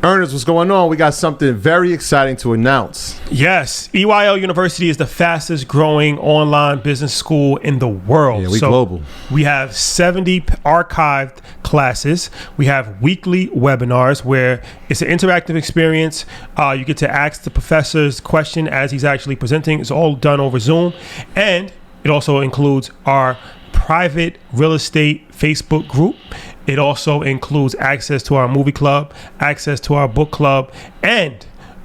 Ernest, what's going on? We got something very exciting to announce. Yes, EYL University is the fastest growing online business school in the world. Yeah, we global. We have 70 archived classes. We have weekly webinars where it's an interactive experience. You get to ask the professor's question as he's actually presenting. It's all done over Zoom. And it also includes our private real estate Facebook group. It also includes access to our movie club, access to our book club, and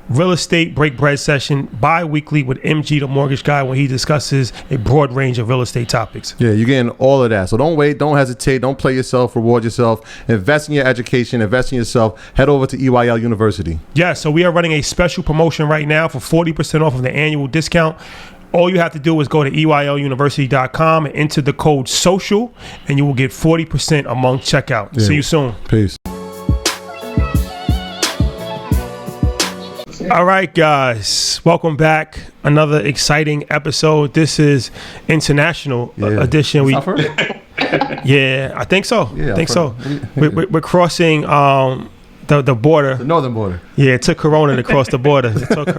real estate break bread session bi-weekly with MG, the mortgage guy, where he discusses a broad range of real estate topics. Yeah, you're getting all of that. So don't wait, don't hesitate, don't play yourself, reward yourself, invest in your education, invest in yourself. Head over to EYL University. Yeah, so we are running a special promotion right now for 40% off of the annual discount. All you have to do is go to EYLUniversity.com and enter the code SOCIAL, and you will get 40% among checkout. Yeah. See you soon. Peace. All right, guys. Welcome back. Another exciting episode. This is international edition. Yeah, I think so. Yeah, I think so. We're crossing the border. The northern border. Yeah, it took Corona to cross the border.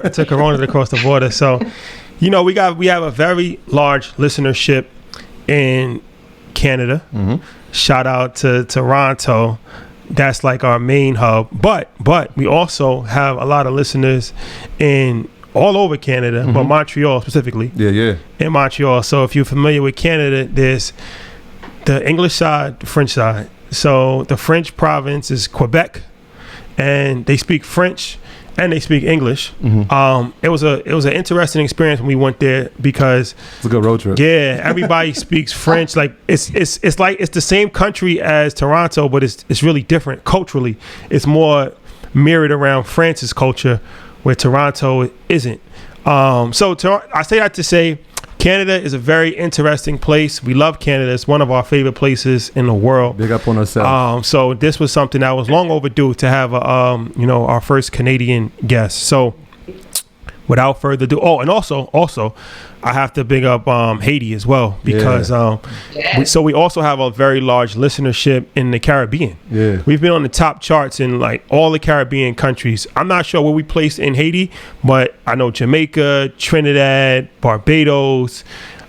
It took Corona to cross the border. So, you know, we have a very large listenership in Canada. Mm-hmm. Shout out to Toronto. That's like our main hub. But we also have a lot of listeners in all over Canada, mm-hmm. but Montreal specifically. Yeah. In Montreal. So if you're familiar with Canada, there's the English side, the French side. So the French province is Quebec, and they speak French and they speak English. Mm-hmm. It was an interesting experience when we went there because it's a good road trip. Yeah, everybody speaks French. Like it's like it's the same country as Toronto, but it's really different culturally. It's more mirrored around France's culture, where Toronto isn't. I say that to say Canada is a very interesting place. We love Canada. It's one of our favorite places in the world. Big up on ourselves. So this was something that was long overdue to have our first Canadian guest. So without further ado, and also I have to big up Haiti as well, because we also have a very large listenership in the Caribbean. Yeah, we've been on the top charts in like all the Caribbean countries. I'm not sure where we placed in Haiti, but I know Jamaica, Trinidad, Barbados,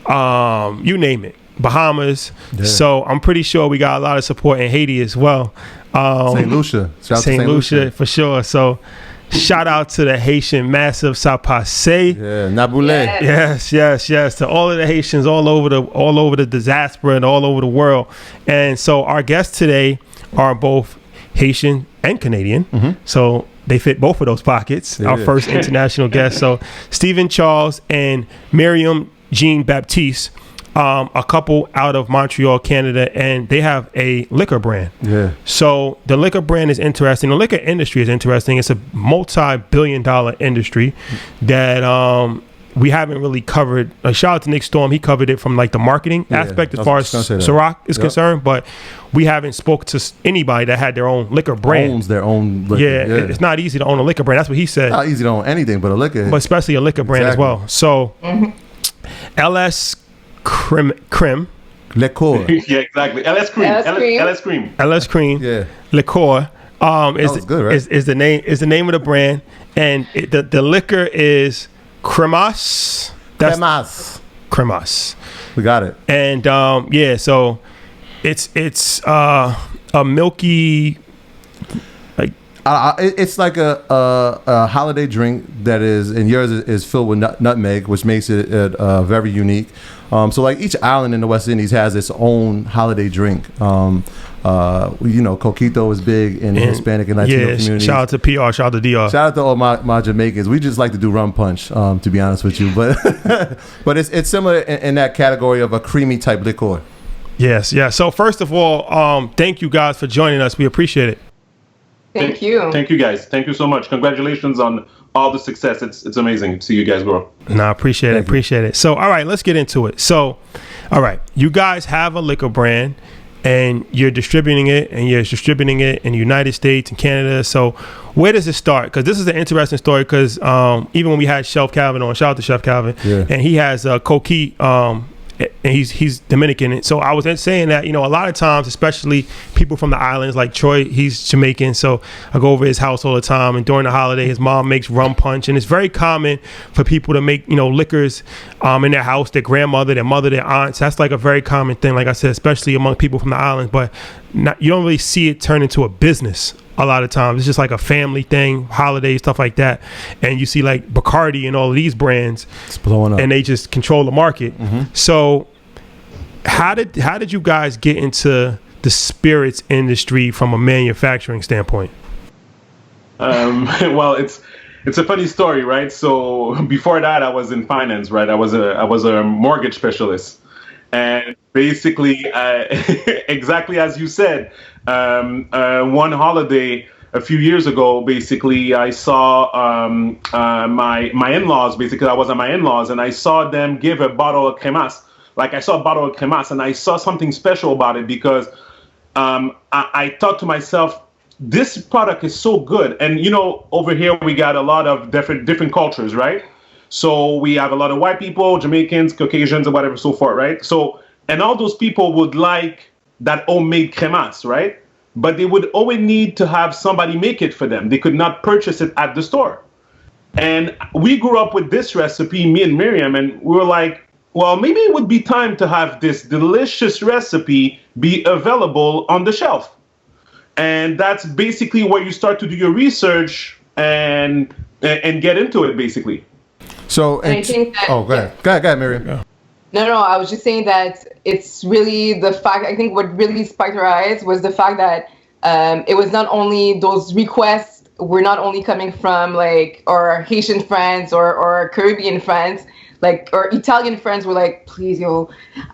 you name it, Bahamas. Yeah. So I'm pretty sure we got a lot of support in Haiti as well. St. Lucia. St. Lucia for sure. So shout out to the Haitian massive Sapase. Yeah, Naboulé. Yes. To all of the Haitians all over the diaspora and all over the world. And so our guests today are both Haitian and Canadian. Mm-hmm. So they fit both of those pockets. Yeah. Our first international guests. So Stevens Charles and Myriam Jean Baptiste. A couple out of Montreal, Canada, and they have a liquor brand. Yeah. So the liquor brand is interesting. The liquor industry is interesting. It's a multi-billion-dollar industry that we haven't really covered. Shout out to Nick Storm. He covered it from like the marketing aspect as far as Ciroc is concerned, but we haven't spoke to anybody that had their own liquor brand. Owns their own liquor. Yeah, it's not easy to own a liquor brand. That's what he said. Not easy to own anything but a liquor. But especially a liquor brand as well. So LS Cream Liqueur. Yeah, exactly. LS Cream. Yeah. Liqueur. Is good, right? is the name of the brand, and the liquor is Kremas. Kremas. We got it. And so it's a milky. It's like a holiday drink that is, and yours is filled with nutmeg, which makes it very unique. So like each island in the West Indies has its own holiday drink. Coquito is big in the Hispanic and Latino communities. Shout out to PR, shout out to DR. Shout out to all my Jamaicans. We just like to do rum punch, to be honest with you. But but it's similar in that category of a creamy type liqueur. Yes. So first of all, thank you guys for joining us. We appreciate it. Thank you. Thank you, guys. Thank you so much. Congratulations on all the success. It's amazing to see you guys grow. I appreciate it. So, all right, let's get into it. So, all right, you guys have a liquor brand, and you're distributing it in the United States and Canada. So, where does it start? Because this is an interesting story. Because even when we had Chef Calvin on, shout out to Chef Calvin, and he has Coquille and he's Dominican. And so I was saying that, you know, a lot of times, especially people from the islands, like Troy, he's Jamaican, so I go over his house all the time. And during the holiday, his mom makes rum punch, and it's very common for people to make, you know, liquors in their house, their grandmother, their mother, their aunts. That's like a very common thing, like I said, especially among people from the islands. But you don't really see it turn into a business a lot of times. It's just like a family thing, holidays, stuff like that. And you see like Bacardi and all of these brands, it's blowing up, and they just control the market. So how did you guys get into the spirits industry from a manufacturing standpoint? Well, it's a funny story, right? So before that, I was in finance, right? I was a mortgage specialist. And basically, exactly as you said, one holiday a few years ago, basically, I saw my in-laws. Basically, I was at my in-laws, and I saw them give a bottle of Kremas. Like, I saw a bottle of Kremas, and I saw something special about it because I thought to myself, this product is so good. And, you know, over here, we got a lot of different cultures, right? So we have a lot of white people, Jamaicans, Caucasians, and whatever, so forth, right? So, and all those people would like that homemade Kremas, right? But they would always need to have somebody make it for them. They could not purchase it at the store. And we grew up with this recipe, me and Myriam, and we were like, well, maybe it would be time to have this delicious recipe be available on the shelf. And that's basically where you start to do your research and get into it, basically. So, I think that, go ahead, Myriam. Yeah. No, I was just saying that it's really the fact, I think what really sparked our eyes was the fact that it was not only those requests were not only coming from like our Haitian friends or Caribbean friends, like our Italian friends were like, please,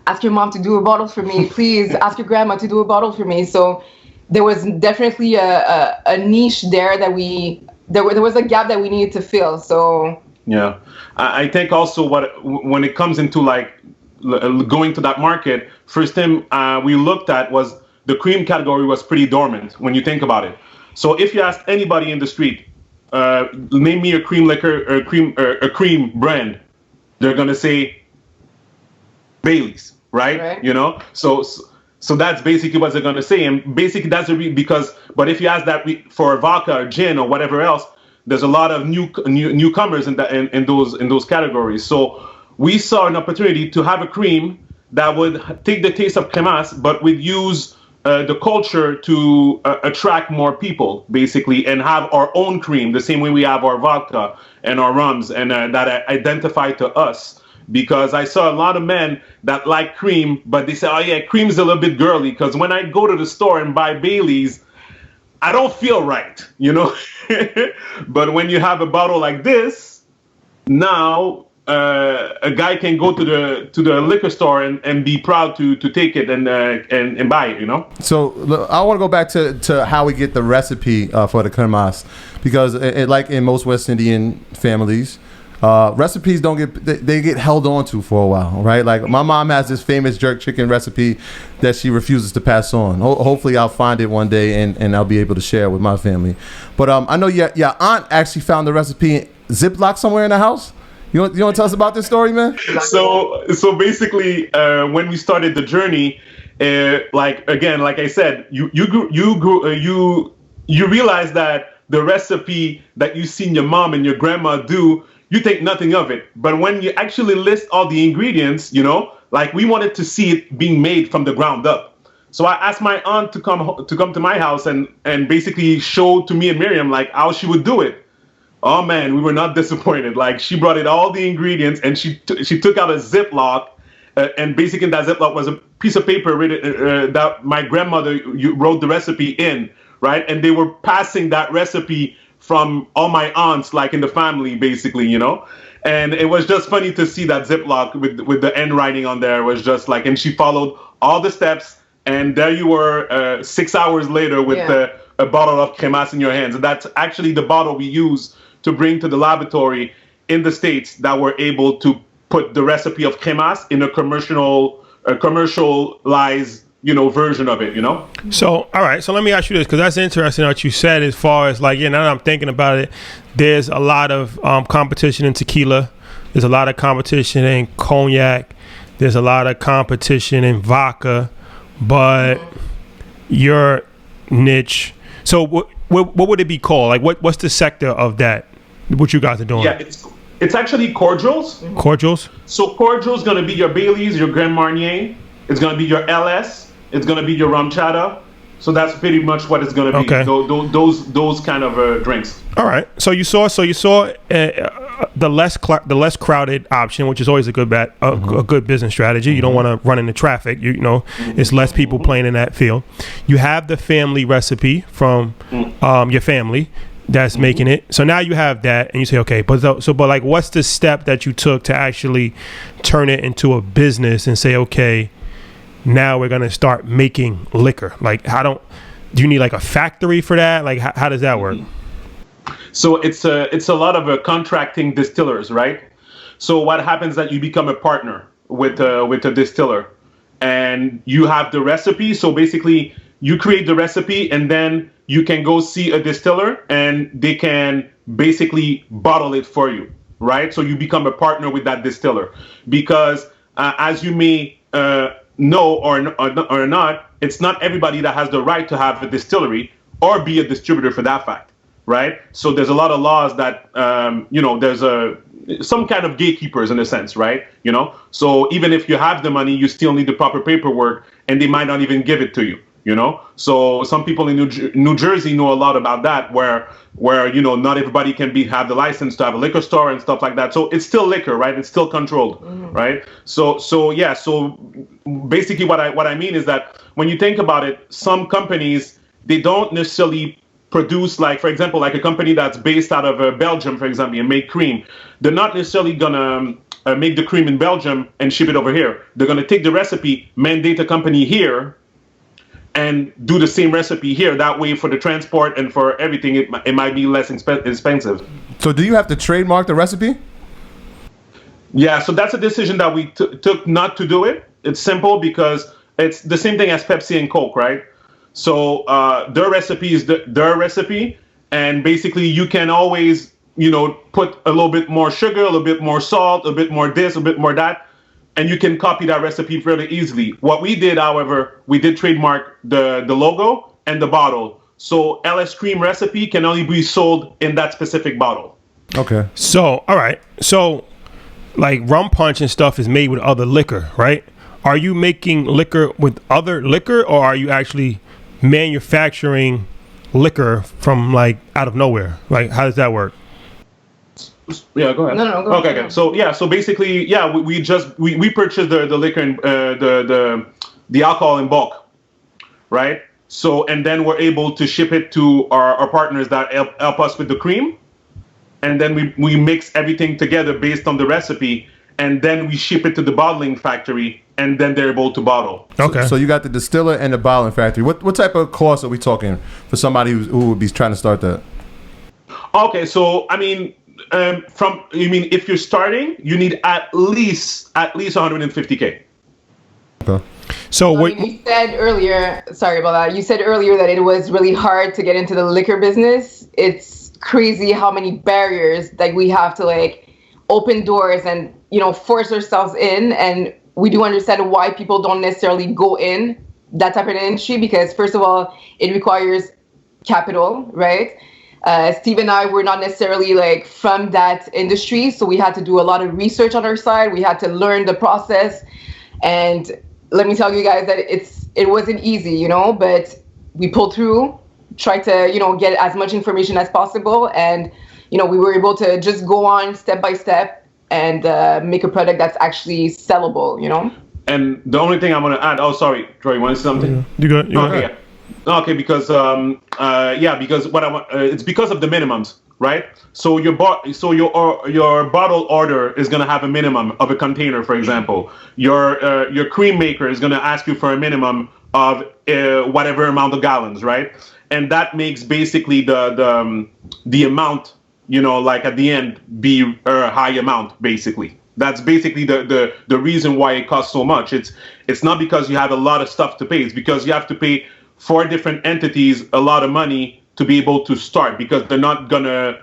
ask your mom to do a bottle for me. Please ask your grandma to do a bottle for me. So there was definitely a niche there that there was a gap that we needed to fill. So yeah, I think also when it comes into like going to that market, first thing we looked at was the cream category was pretty dormant when you think about it. So if you ask anybody in the street, name me a cream liquor or a cream brand, they're gonna say Bailey's, right? You know, so that's basically what they're gonna say, and basically that's because. But if you ask that for vodka or gin or whatever else, there's a lot of newcomers in those categories. So we saw an opportunity to have a cream that would take the taste of Kremas, but would use the culture to attract more people, basically, and have our own cream, the same way we have our vodka and our rums, and that identify to us. Because I saw a lot of men that like cream, but they say, oh yeah, cream's a little bit girly, because when I go to the store and buy Bailey's, I don't feel right, you know? But when you have a bottle like this, now a guy can go to the liquor store and be proud to take it and buy it, you know? So look, I want to go back to how we get the recipe for the Kremas, because like in most West Indian families, recipes they get held on to for a while, right? Like my mom has this famous jerk chicken recipe that she refuses to pass on. Hopefully I'll find it one day and I'll be able to share it with my family. But I know your aunt actually found the recipe in Ziploc somewhere in the house. You want to tell us about this story, man? So basically, when we started the journey, like I said, you realize that the recipe that you seen your mom and your grandma do, you think nothing of it. But when you actually list all the ingredients, you know, like we wanted to see it being made from the ground up. So I asked my aunt to come to my house and basically show to me and Myriam like how she would do it. Oh man, we were not disappointed. Like she brought in all the ingredients and she took out a Ziploc, and basically in that Ziploc was a piece of paper written, that my grandmother wrote the recipe in, right? And they were passing that recipe from all my aunts, like in the family, basically, you know? And it was just funny to see that Ziploc with the end writing on there. It was just like, and she followed all the steps, and there you were 6 hours later with a bottle of Kremas in your hands. And that's actually the bottle we use to bring to the laboratory in the States that were able to put the recipe of Kremas in a commercialized, you know, version of it, you know? So, all right. So let me ask you this, because that's interesting what you said as far as like, now that I'm thinking about it, there's a lot of competition in tequila. There's a lot of competition in cognac. there's a lot of competition in vodka, but your niche. So what would it be called? Like what's the sector of that? What you guys are doing? Yeah, it's actually cordials. Cordials. So cordials going to be your Baileys, your Grand Marnier. It's going to be your LS. It's going to be your rum chata. So that's pretty much what it's going to be. Okay. Those kind of drinks. All right. So you saw the less crowded option, which is always a good bet, a good business strategy. You don't want to run into traffic. You know, it's less people playing in that field. You have the family recipe from your family that's making it. So now you have that, and you say, okay, but like, what's the step that you took to actually turn it into a business and say, okay, now we're gonna start making liquor? Like, do you need like a factory for that? Like, how does that work? So it's a lot of contracting distillers, right? So what happens is that you become a partner with a distiller, and you have the recipe. So basically, you create the recipe, and then you can go see a distiller, and they can basically bottle it for you, right? So you become a partner with that distiller, because as you may know or not, it's not everybody that has the right to have a distillery or be a distributor for that fact, right? So there's a lot of laws that, there's some kind of gatekeepers in a sense, right? You know, so even if you have the money, you still need the proper paperwork, and they might not even give it to you. You know, so some people in New Jersey know a lot about that, where not everybody can have the license to have a liquor store and stuff like that. So it's still liquor, right? It's still controlled, right? So basically what I mean is that when you think about it, some companies, they don't necessarily produce, like, for example, like a company that's based out of Belgium, for example, and make cream. They're not necessarily gonna make the cream in Belgium and ship it over here. They're gonna take the recipe, mandate a company here, and do the same recipe here. That way, for the transport and for everything, it might be less expensive. So do you have to trademark the recipe? Yeah, so that's a decision that we took not to do it. It's simple because it's the same thing as Pepsi and Coke, right? So their recipe is their recipe, and basically you can always, put a little bit more sugar, a little bit more salt, a bit more this, a bit more that, and you can copy that recipe fairly easily. What we did, however, we did trademark the logo and the bottle. So LS Cream recipe can only be sold in that specific bottle. Okay. So, all right. So, like, rum punch and stuff is made with other liquor, right? Are you making liquor with other liquor, or are you actually manufacturing liquor from, like, out of nowhere? Like, how does that work? Yeah, go ahead. No, go ahead. Okay. So basically, we purchased the liquor and the alcohol in bulk, right? So, and then we're able to ship it to our partners that help us with the cream, and then we mix everything together based on the recipe, and then we ship it to the bottling factory, and then they're able to bottle. Okay. So you got the distiller and the bottling factory. What type of cost are we talking for somebody who would be trying to start that? Okay, so I mean. If you're starting, you need at least 150K. Okay. So you said earlier, sorry about that. You said earlier that it was really hard to get into the liquor business. It's crazy how many barriers that we have to like open doors and force ourselves in. And we do understand why people don't necessarily go in that type of industry, because first of all, it requires capital, right? Steve and I were not necessarily like from that industry, so we had to do a lot of research on our side. We had to learn the process, and let me tell you guys that it wasn't easy, but we pulled through, tried to get as much information as possible, and we were able to just go on step by step and make a product that's actually sellable. And the only thing I'm gonna add. Oh, sorry, Troy, you want to say something? You go. Okay, yeah. Okay, because because what I want, it's because of the minimums, right? So your bottle order is gonna have a minimum of a container, for example. Your cream maker is gonna ask you for a minimum of whatever amount of gallons, right? And that makes basically the amount, like at the end, be a high amount, basically. That's basically the reason why it costs so much. It's not because you have a lot of stuff to pay. It's because you have to pay 4 different entities a lot of money to be able to start, because they're not gonna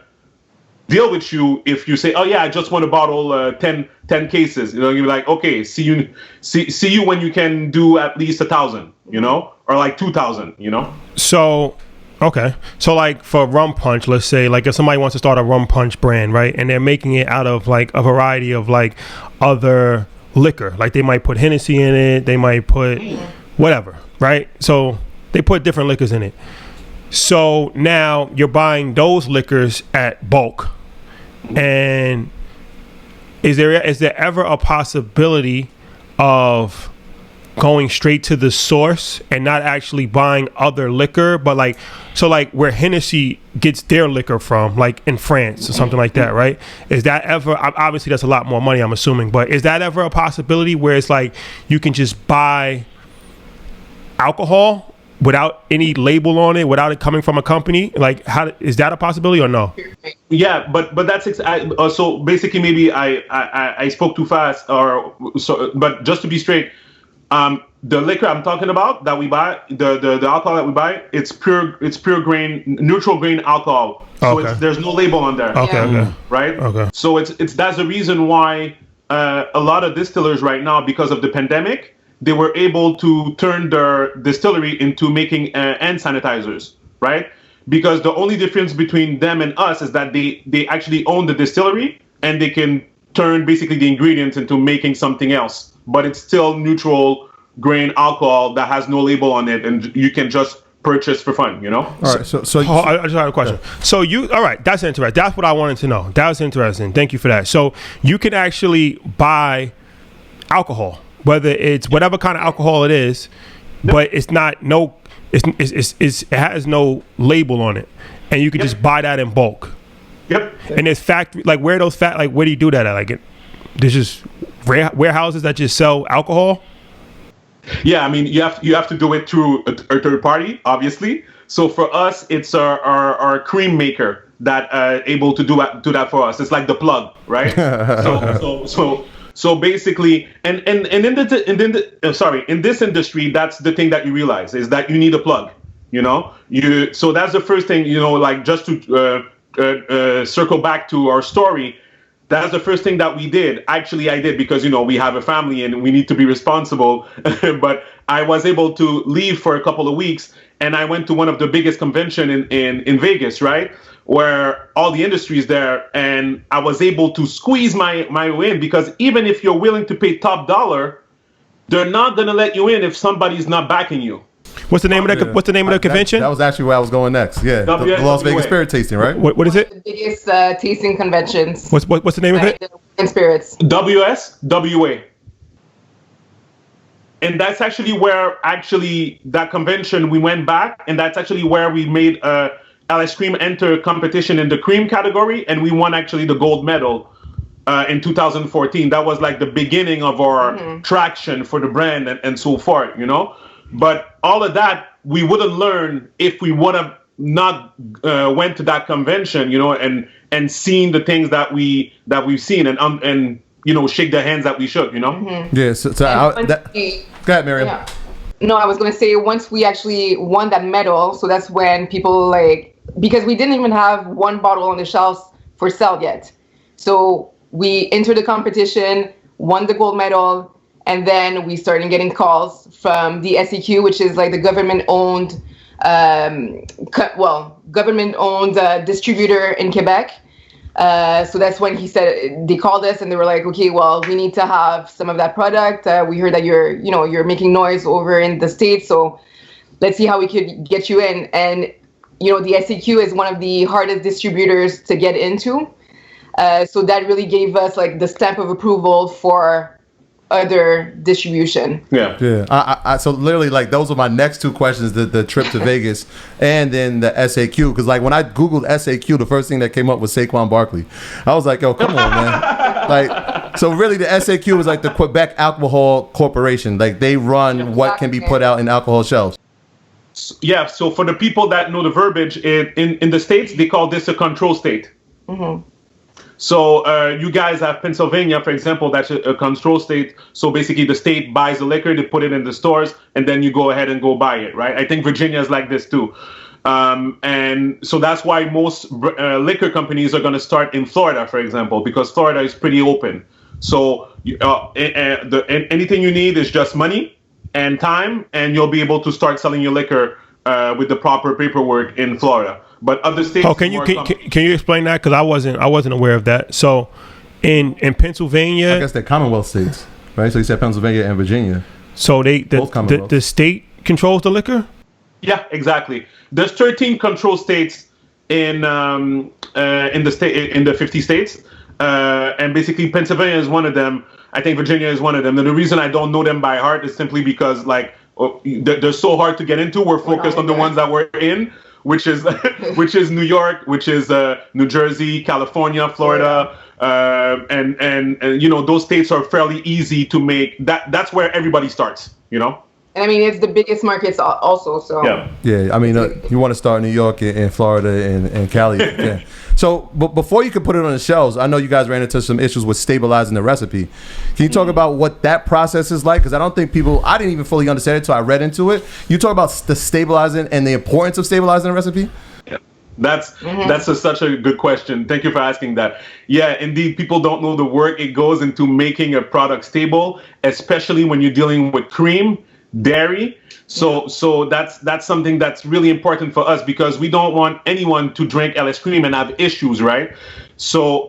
deal with you if you say, oh yeah, I just want to bottle 10 cases. You know, you're like, okay, see you when you can do at least 1,000, you know, or like 2,000, you know. So, okay. So like for rum punch, let's say like if somebody wants to start a rum punch brand, right? And they're making it out of like a variety of like other liquor. Like they might put Hennessy in it. They might put whatever, right? So they put different liquors in it. So now you're buying those liquors at bulk. And is there ever a possibility of going straight to the source and not actually buying other liquor, but like where Hennessy gets their liquor from, like in France or something like that, right? Is that ever, obviously that's a lot more money, I'm assuming, but is that ever a possibility where it's like you can just buy alcohol without any label on it, without it coming from a company? Like, how is that a possibility or no? Yeah, but that's so basically maybe I spoke too fast, or so. But just to be straight, the liquor I'm talking about that we buy, the alcohol that we buy, it's pure grain, neutral grain alcohol. So Okay. there's no label on there. Okay, okay. Right. Okay. So it's that's the reason why a lot of distillers right now, because of the pandemic, they were able to turn their distillery into making hand sanitizers, right? Because the only difference between them and us is that they actually own the distillery and they can turn basically the ingredients into making something else. But it's still neutral grain alcohol that has no label on it, and you can just purchase for fun, you know? All right, so I just have a question. So all right, that's interesting. That's what I wanted to know. That was interesting. Thank you for that. So you can actually buy alcohol, whether it's whatever kind of alcohol it is, but it's not it has no label on it, and you can just buy that in bulk. Yep. And there's factory, like where do you do that at? Like there's just warehouses that just sell alcohol. Yeah, I mean you have to do it through a third party, obviously. So for us, it's our cream maker that able to do that for us. It's like the plug, right? So basically, and in this industry, that's the thing that you realize is that you need a plug. You know, so that's the first thing. You know, like just to circle back to our story. That's the first thing that we did. Actually, I did because, you know, we have a family and we need to be responsible. But I was able to leave for a couple of weeks, and I went to one of the biggest convention in Vegas, right? Where all the industry is there, and I was able to squeeze my way in, because even if you're willing to pay top dollar, they're not going to let you in if somebody's not backing you. What's the name of the convention? That was actually where I was going next. Yeah, the Las Vegas Spirit Tasting, right? What is it? The biggest tasting conventions. What's the name of it? In spirits. WSWA. And that's actually where that convention we went back, and that's actually where we made LS Cream enter competition in the cream category, and we won actually the gold medal in 2014. That was like the beginning of our traction for the brand and so forth, you know. But all of that we wouldn't learn if we would have not went to that convention, you know, and seen the things that we've seen and you know, shake the hands that we shook, you know. Yeah. So go ahead, Myriam. Yeah. No, I was going to say, once we actually won that medal, so that's when people because we didn't even have one bottle on the shelves for sale yet. So we entered the competition, won the gold medal, and then we started getting calls from the SEQ, which is like the government-owned distributor in Quebec. So that's when they called us and they were like, okay, well, we need to have some of that product. We heard that you're making noise over in the States, so let's see how we could get you in. And, you know, the SEQ is one of the hardest distributors to get into. So that really gave us like the stamp of approval for other distribution. Yeah. So literally, like, those were my next two questions: the trip to Vegas, and then the SAQ. Because like when I googled SAQ, the first thing that came up was Saquon Barkley. I was like, yo, come on, man. Like, so really, the SAQ is like the Quebec Alcohol Corporation. Like, they run what can be put out in alcohol shelves. Yeah. So for the people that know the verbiage, in the States, they call this a control state. Mm-hmm. So you guys have Pennsylvania, for example, that's a control state. So basically the state buys the liquor, they put it in the stores, and then you go ahead and go buy it, right? I think Virginia is like this too. And so that's why most liquor companies are going to start in Florida, for example, because Florida is pretty open. So anything you need is just money and time, and you'll be able to start selling your liquor with the proper paperwork in Florida. But other states. Oh, can you explain that? Because I wasn't aware of that. So in Pennsylvania, I guess they're Commonwealth states, right? So you said Pennsylvania and Virginia. So the state controls the liquor. Yeah, exactly. There's 13 control states in the 50 states, and basically Pennsylvania is one of them. I think Virginia is one of them. And the reason I don't know them by heart is simply because they're so hard to get into. We're focused on the ones that we're in, which is New York, which is New Jersey, California, Florida, and those states are fairly easy to make. That's where everybody starts. And I mean, it's the biggest markets also. So yeah. I mean, you want to start in New York and Florida and Cali. Yeah. So, but before you could put it on the shelves, I know you guys ran into some issues with stabilizing the recipe. Can you talk about what that process is like? Because I don't think I didn't even fully understand it until I read into it. You talk about the stabilizing and the importance of stabilizing a recipe. Yeah. That's such a good question. Thank you for asking that. Yeah, indeed, people don't know the work it goes into making a product stable, especially when you're dealing with cream, dairy. So that's something that's really important for us because we don't want anyone to drink LS Cream and have issues, right? So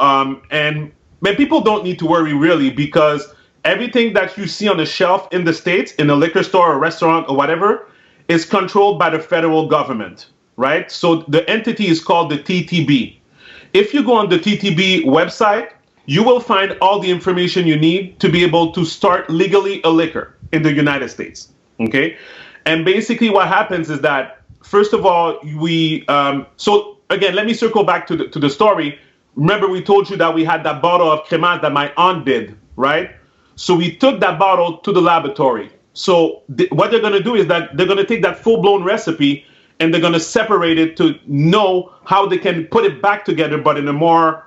and people don't need to worry really because everything that you see on the shelf in the States, in a liquor store or restaurant or whatever, is controlled by the federal government, right? So the entity is called the TTB. If you go on the TTB website, you will find all the information you need to be able to start legally a liquor in the United States. Okay, and basically what happens is that first of all so again, let me circle back to the story. Remember, we told you that we had that bottle of Kremas that my aunt did, right? So we took that bottle to the laboratory. So what they're going to do is that they're going to take that full-blown recipe and they're going to separate it to know how they can put it back together, but in a more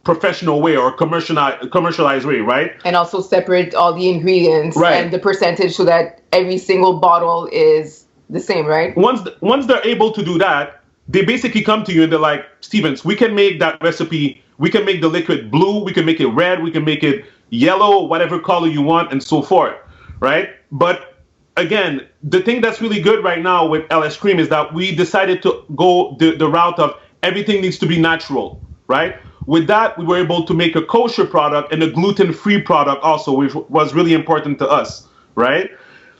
professional way or commercialized way, right? And also separate all the ingredients and the percentage so that every single bottle is the same, right? Once they're able to do that, they basically come to you and they're like, Stevens, we can make that recipe. We can make the liquid blue. We can make it red. We can make it yellow, whatever color you want, and so forth, right? But again, the thing that's really good right now with LS Cream is that we decided to go the route of everything needs to be natural, right? With that, we were able to make a kosher product and a gluten-free product also, which was really important to us, right?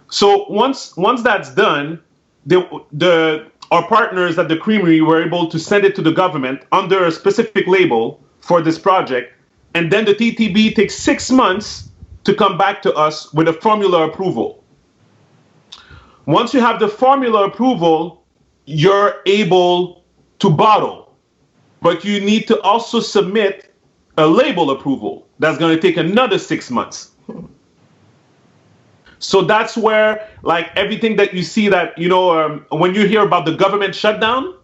So once that's done, our partners at the creamery were able to send it to the government under a specific label for this project, and then the TTB takes 6 months to come back to us with a formula approval. Once you have the formula approval, you're able to bottle. But you need to also submit a label approval. That's going to take another 6 months. So that's where, everything that you see that, when you hear about the government shutdown,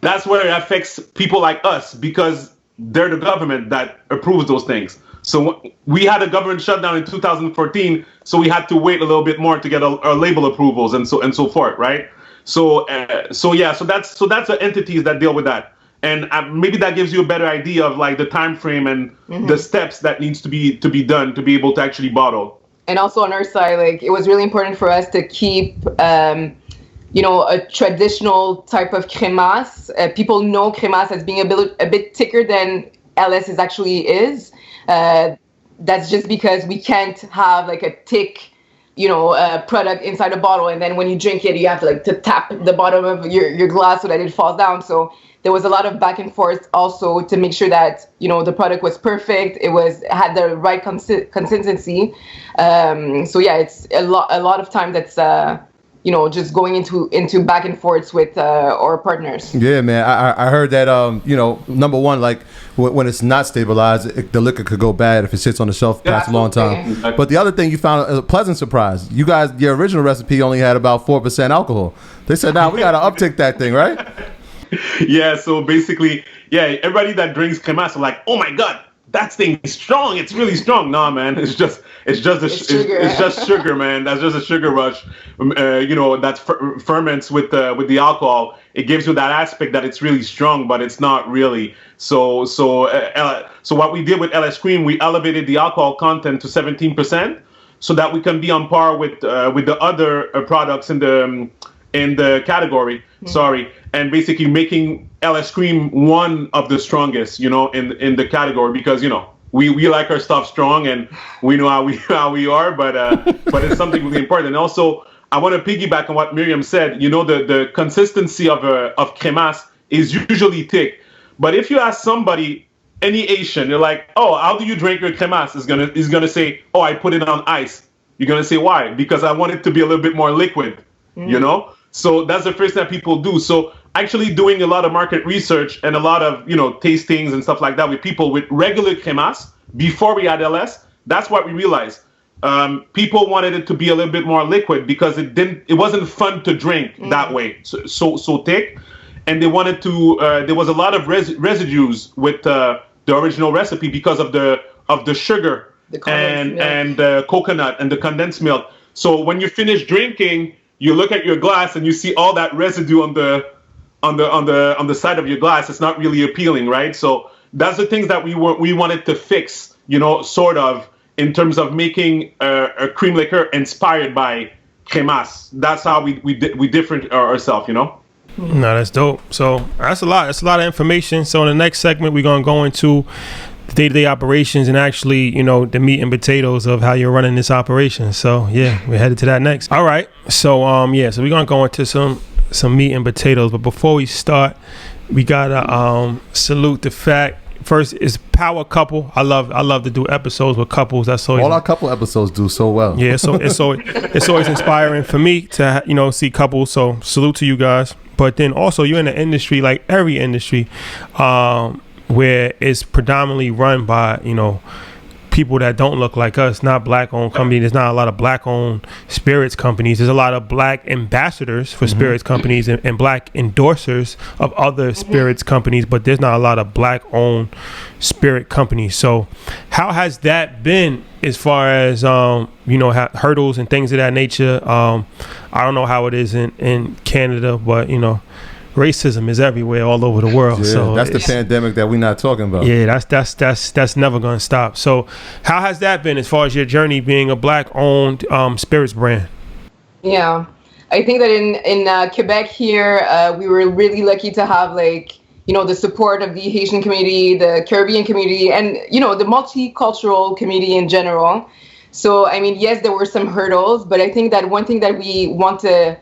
that's where it affects people like us because they're the government that approves those things. So we had a government shutdown in 2014, so we had to wait a little bit more to get our label approvals and so forth, right? So that's the entities that deal with that, and maybe that gives you a better idea of the time frame and the steps that needs to be done to be able to actually bottle. And also on our side, it was really important for us to keep, a traditional type of Kremas. People know Kremas as being a bit thicker than LS actually is. That's just because we can't have a thick product inside a bottle, and then when you drink it, you have to tap the bottom of your glass so that it falls down. So there was a lot of back and forth also to make sure that the product was perfect. It had the right consistency. So yeah, it's a lot of time that's just going into back and forth with our partners. Yeah, man, I heard that number one, when it's not stabilized, the liquor could go bad if it sits on the shelf past a long time. Exactly. But the other thing you found a pleasant surprise. You guys, your original recipe only had about 4% alcohol. They said, "Now we got to uptick that thing, right?" Yeah. So basically, everybody that drinks Kremas are like, "Oh my God, that thing is strong. It's really strong. Nah, man, it's just sugar. It's just sugar, man. That's just a sugar rush. That ferments with the alcohol. It gives you that aspect that it's really strong, but it's not really. So what we did with LS Cream, we elevated the alcohol content to 17%, so that we can be on par with the other products in the category. Sorry, and basically making LS Cream one of the strongest, in the category, because we like our stuff strong, and we know how we are, but it's something really important. And also, I want to piggyback on what Myriam said. The consistency of Kremas is usually thick, but if you ask somebody, any Asian, you're like, oh, how do you drink your Kremas? Is gonna say, oh, I put it on ice. You're gonna say, why? Because I want it to be a little bit more liquid, So that's the first thing that people do. So actually doing a lot of market research and a lot of, tastings and stuff like that with people with regular Kremas before we had LS, that's what we realized. People wanted it to be a little bit more liquid because it wasn't fun to drink that way, so thick. And they wanted to, there was a lot of residues with the original recipe because of the sugar and the coconut and the condensed milk. So when you finish drinking, you look at your glass and you see all that residue on the side of your glass. It's not really appealing, right? So that's the things that we wanted to fix, sort of, in terms of making a cream liqueur inspired by Kremas. That's how we different ourselves, No, that's dope. So that's a lot. That's a lot of information. So in the next segment, we're gonna go into the day-to-day operations and actually, the meat and potatoes of how you're running this operation. So yeah, we're headed to that next. All right. So so we're gonna go into some meat and potatoes. But before we start, we gotta salute the fact. First is power couple. I love to do episodes with couples. That's always, all our couple episodes do so well. Yeah, so it's always inspiring for me to see couples. So salute to you guys. But then also you're in the industry, like every industry, where it's predominantly run by people that don't look like us, not black-owned companies. There's not a lot of black-owned spirits companies. There's a lot of black ambassadors for spirits companies and black endorsers of other spirits companies, but there's not a lot of black-owned spirit companies. So how has that been as far as, hurdles and things of that nature? I don't know how it is in Canada, but, racism is everywhere, all over the world. Yeah, so that's the pandemic that we're not talking about. Yeah, that's never going to stop. So how has that been as far as your journey being a black-owned spirits brand? Yeah, I think that in Quebec here, we were really lucky to have the support of the Haitian community, the Caribbean community, and the multicultural community in general. So I mean, yes, there were some hurdles, but I think that one thing that we want to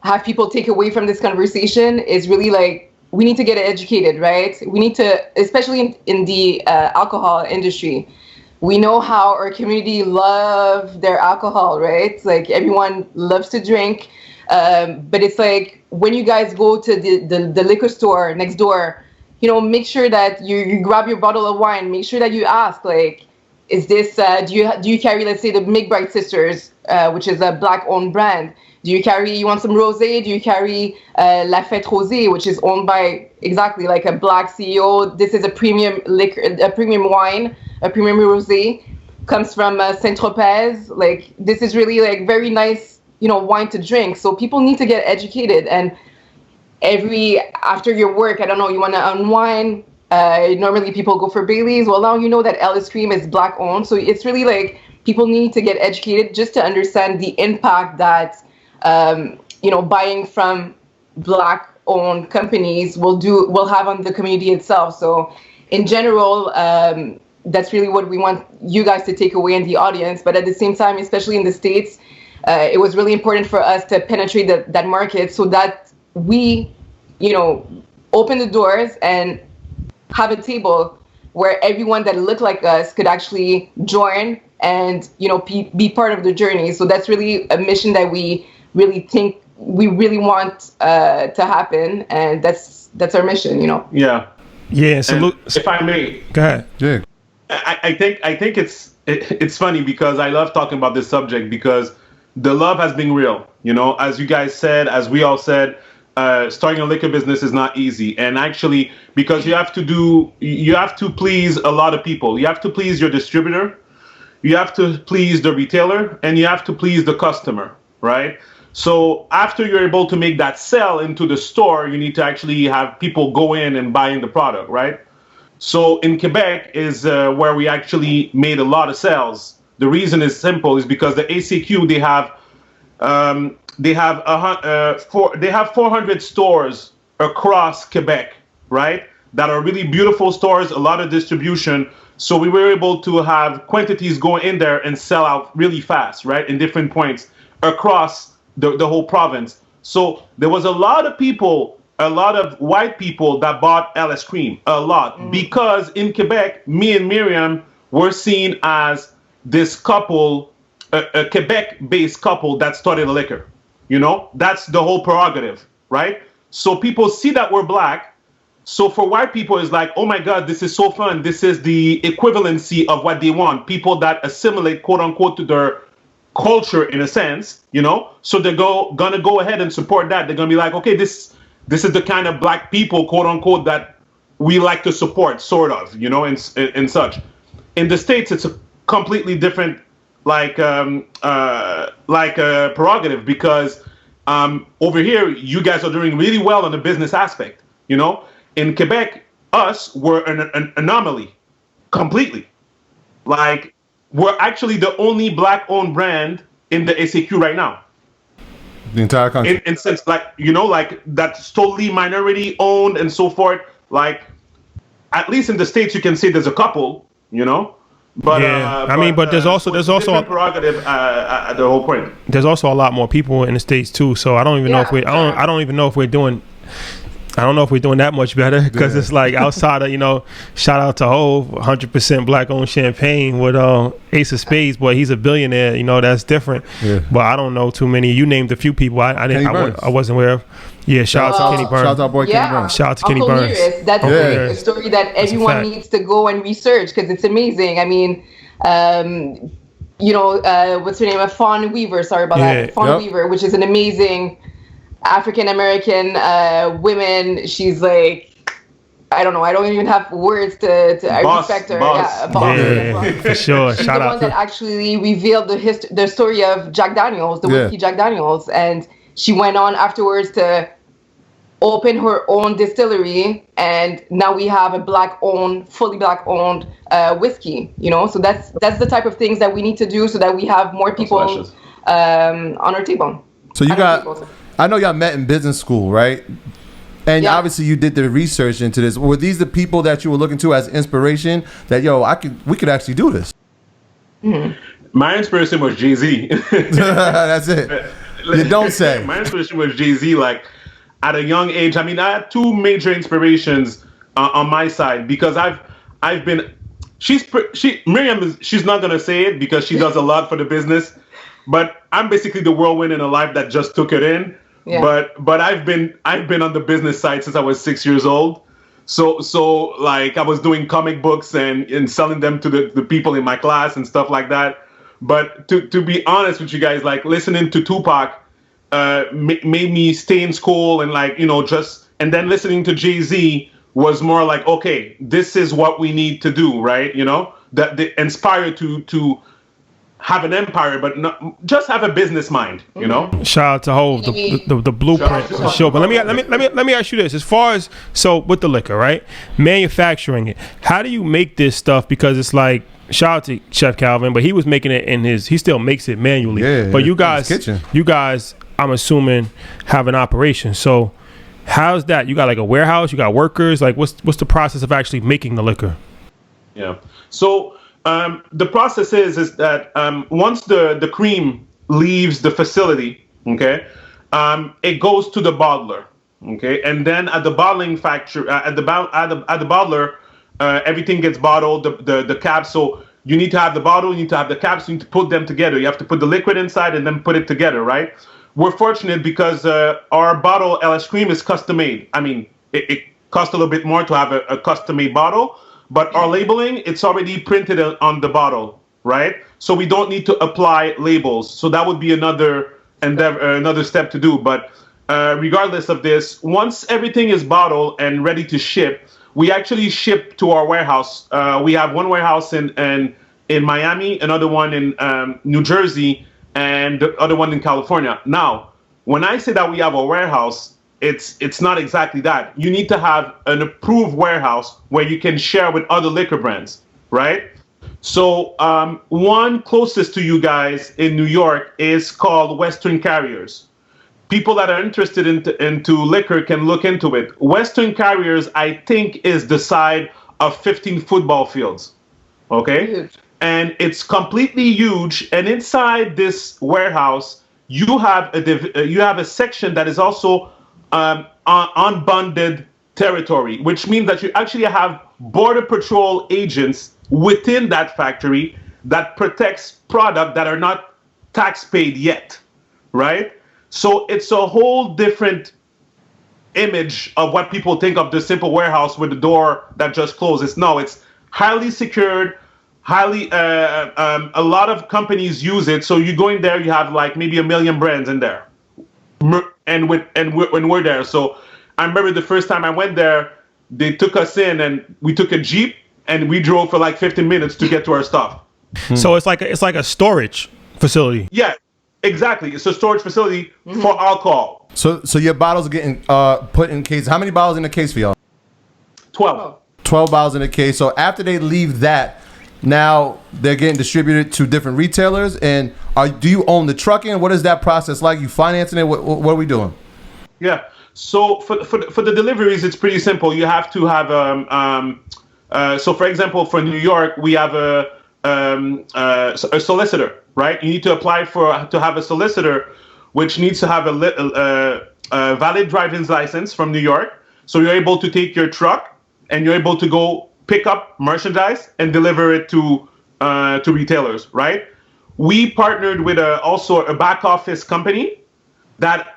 have people take away from this conversation is really we need to get educated, right? We need to, especially in the alcohol industry, we know how our community love their alcohol, right? Everyone loves to drink, but it's when you guys go to the liquor store next door, make sure that you grab your bottle of wine, make sure that you ask, is this, do you carry, let's say, the McBride Sisters, which is a black-owned brand? You want some rosé? Do you carry La Fête Rosée, which is owned by exactly a black CEO? This is a premium liquor, a premium wine, a premium rosé, comes from Saint-Tropez. This is really very nice, wine to drink. So people need to get educated. And after your work, I don't know, you want to unwind. Normally people go for Baileys. Well, now you know that LS Cream is black owned. So it's really people need to get educated just to understand the impact that buying from black-owned companies will have on the community itself. So, in general, that's really what we want you guys to take away in the audience. But at the same time, especially in the States, it was really important for us to penetrate that market so that we, open the doors and have a table where everyone that looked like us could actually join and be part of the journey. So that's really a mission that we really want to happen, and that's our mission. Yeah. Salute. If I may, go ahead. Yeah. I think it's funny because I love talking about this subject because the love has been real. As you guys said, as we all said, starting a liquor business is not easy. And actually, because you have to please a lot of people. You have to please your distributor, you have to please the retailer, and you have to please the customer, right? So after you're able to make that sell into the store, you need to actually have people go in and buy in the product, right? So in Quebec is where we actually made a lot of sales. The reason is simple, is because the ACQ, they have 400 stores across Quebec, right? That are really beautiful stores, a lot of distribution. So we were able to have quantities go in there and sell out really fast, right? In different points across the whole province. So there was a lot of people, a lot of white people that bought LS Cream, a lot, because in Quebec, me and Myriam were seen as this couple, a Quebec-based couple that started a liquor. You know, that's the whole prerogative, right? So people see that we're black. So for white people, it's like, oh my God, this is so fun. This is the equivalency of what they want. People that assimilate, quote unquote, to their culture in a sense, you know? So they're gonna go ahead and support that. They're gonna be like, okay, this is the kind of black people, quote unquote, that we like to support, sort of, you know, and such. In the States, it's a completely different prerogative, because over here you guys are doing really well on the business aspect. You know, in Quebec, we're an anomaly, completely. Like, we're actually the only black-owned brand in the ACQ right now. The entire country. In sense, like, you know, like that's totally minority-owned and so forth. Like, at least in the States, you can say there's a couple, you know. But yeah, I mean, but there's also a prerogative at the whole point. There's also a lot more people in the States too, so I don't even know if I don't even know if we're doing. I don't know if we're doing that much better, because it's like outside of, you know, shout out to Hove, 100% black owned champagne with Ace of Spades, boy, he's a billionaire, you know, that's different. Yeah. But I don't know too many. You named a few people I wasn't aware of. Yeah, shout out to Kenny Burns. Shout out boy Kenny Burns. Shout out to Kenny Burns. That's a story that everyone needs to go and research, because it's amazing. I mean, you know, what's her name? Fawn Weaver. Sorry about that. Fawn Weaver, which is an amazing African American women. She's like, I don't know. I don't even have words to I respect her. Boss. Yeah, for sure. She's the one that actually revealed the story of Jack Daniels, the whiskey Jack Daniels, and she went on afterwards to open her own distillery, and now we have a fully black-owned whiskey. You know, so that's the type of things that we need to do so that we have more people on our table. So I know y'all met in business school, right? And obviously you did the research into this. Were these the people that you were looking to as inspiration? That we could actually do this. Mm-hmm. My inspiration was Jay-Z. That's it. You don't say. My inspiration was Jay-Z. Like, at a young age, I mean, I had two major inspirations on my side, because I've been. Myriam, she's not gonna say it because she does a lot for the business, but I'm basically the whirlwind in a life that just took it in. Yeah. But I've been on the business side since I was 6 years old. So like I was doing comic books and selling them to the people in my class and stuff like that. But to be honest with you guys, like listening to Tupac made me stay in school, and like, you know, and then listening to Jay-Z was more like, okay, this is what we need to do, right? You know, that they inspire to have an empire, but not just have a business mind, you know. Shout out to Hove, the blueprint for sure. But let me ask you this: as far as with the liquor, right, manufacturing it, how do you make this stuff? Because it's like, shout out to Chef Calvin, but he was making it he still makes it manually. Yeah, but you guys, I'm assuming, have an operation. So how's that? You got like a warehouse? You got workers? Like, what's the process of actually making the liquor? Yeah. So the process is that once the cream leaves the facility, okay, it goes to the bottler, okay, and then at the bottling factory, at the bottler, everything gets bottled. The caps. So you need to have the bottle, you need to have the caps, you need to put them together. You have to put the liquid inside and then put it together, right? We're fortunate because our bottle LS Cream is custom made. I mean, it costs a little bit more to have a custom made bottle. But our labeling, it's already printed on the bottle, right? So we don't need to apply labels. So that would be another step to do. But regardless of this, once everything is bottled and ready to ship, we actually ship to our warehouse. We have one warehouse in Miami, another one in New Jersey, and the other one in California. Now, when I say that we have a warehouse, it's not exactly that. You need to have an approved warehouse where you can share with other liquor brands, right? So one closest to you guys in New York is called Western Carriers. People that are interested into liquor can look into it. Western Carriers, I think, is the side of 15 football fields, okay? Huge. And it's completely huge. And inside this warehouse, you have a section that is also unbonded territory, which means that you actually have border patrol agents within that factory that protects product that are not tax paid yet, right? So it's a whole different image of what people think of the simple warehouse with the door that just closes. No, it's highly secured, highly a lot of companies use it. So you go in there, you have like maybe 1 million brands in there, and when we're there. So I remember the first time I went there, they took us in and we took a Jeep and we drove for like 15 minutes to get to our stuff. So it's like a storage facility. Yeah, exactly. It's a storage facility for alcohol. So your bottles are getting put in cases. How many bottles in a case for y'all? 12. 12 bottles in a case. So after they leave that, now they're getting distributed to different retailers. And do you own the trucking? What is that process like? You financing it? What are we doing? Yeah. So for the deliveries, it's pretty simple. You have to have so for example, for New York, we have a solicitor, right? You need to apply to have a solicitor, which needs to have a valid driving license from New York. So you're able to take your truck and you're able to go pick up merchandise and deliver it to retailers, right? We partnered with also a back office company that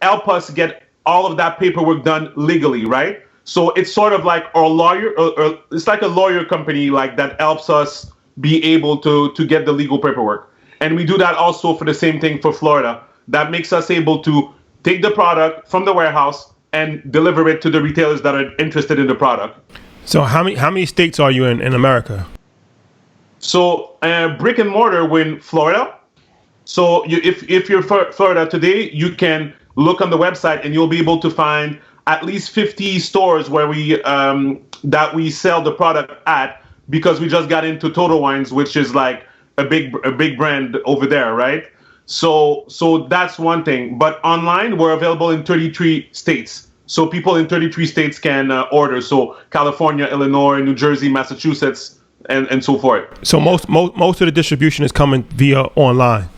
help us get all of that paperwork done legally, right? So it's sort of like our lawyer, or it's like a lawyer company like that helps us be able to get the legal paperwork. And we do that also for the same thing for Florida. That makes us able to take the product from the warehouse and deliver it to the retailers that are interested in the product. So how many states are you in America? So brick and mortar, we're in Florida. So if you're Florida today, you can look on the website and you'll be able to find at least 50 stores where we sell the product at, because we just got into Total Wines, which is like a big brand over there, right? So that's one thing. But online, we're available in 33 states. So people in 33 states can order. So California, Illinois, New Jersey, Massachusetts, and so forth. So most of the distribution is coming via online.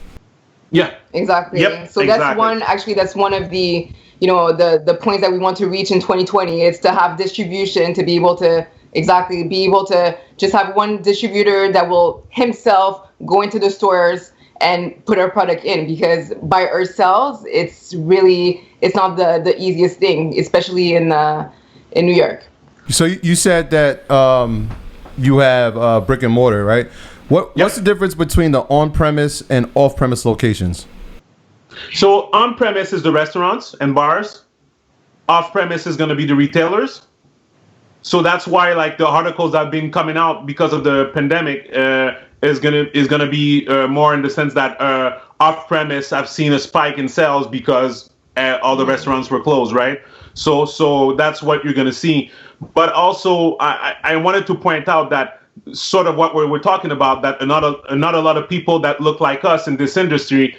Yeah. Exactly. Yep, So exactly. that's one of the, the points that we want to reach in 2020. It's to have distribution, to be able to just have one distributor that will himself go into the stores and put our product in, because by ourselves, it's not the easiest thing, especially in New York. So you said that you have brick and mortar, right? What's the difference between the on-premise and off-premise locations? So on-premise is the restaurants and bars. Off-premise is going to be the retailers. So that's why, like, the articles that have been coming out because of the pandemic is gonna be more in the sense that off-premise have seen a spike in sales because all the restaurants were closed, right? So that's what you're gonna see. But also, I wanted to point out that sort of what we're talking about, that not a lot of people that look like us in this industry,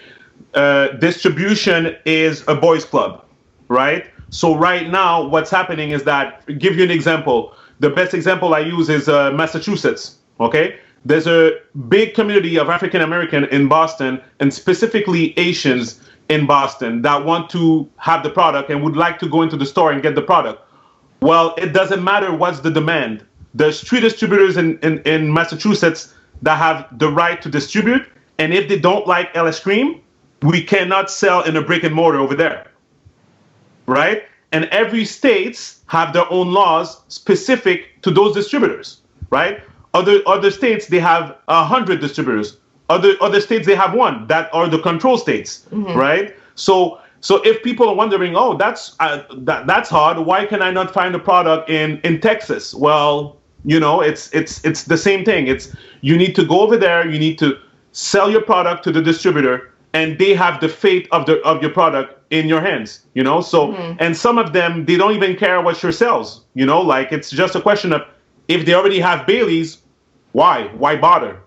distribution is a boys' club, right? So right now, what's happening is that, give you an example. The best example I use is Massachusetts, okay? There's a big community of African American in Boston, and specifically Asians in Boston, that want to have the product and would like to go into the store and get the product. Well, it doesn't matter what's the demand. There's 3 distributors in Massachusetts that have the right to distribute, and if they don't like LS Cream, we cannot sell in a brick and mortar over there. Right? And every states have their own laws specific to those distributors, right? Other states, they have 100 distributors. Other states, they have 1 that are the control states, right? So So if people are wondering, oh, that's hard. Why can I not find a product in Texas? Well, it's the same thing. It's you need to go over there. You need to sell your product to the distributor, and they have the fate of your product in your hands. So and some of them, they don't even care what your sells. Like it's just a question of if they already have Bailey's, why bother?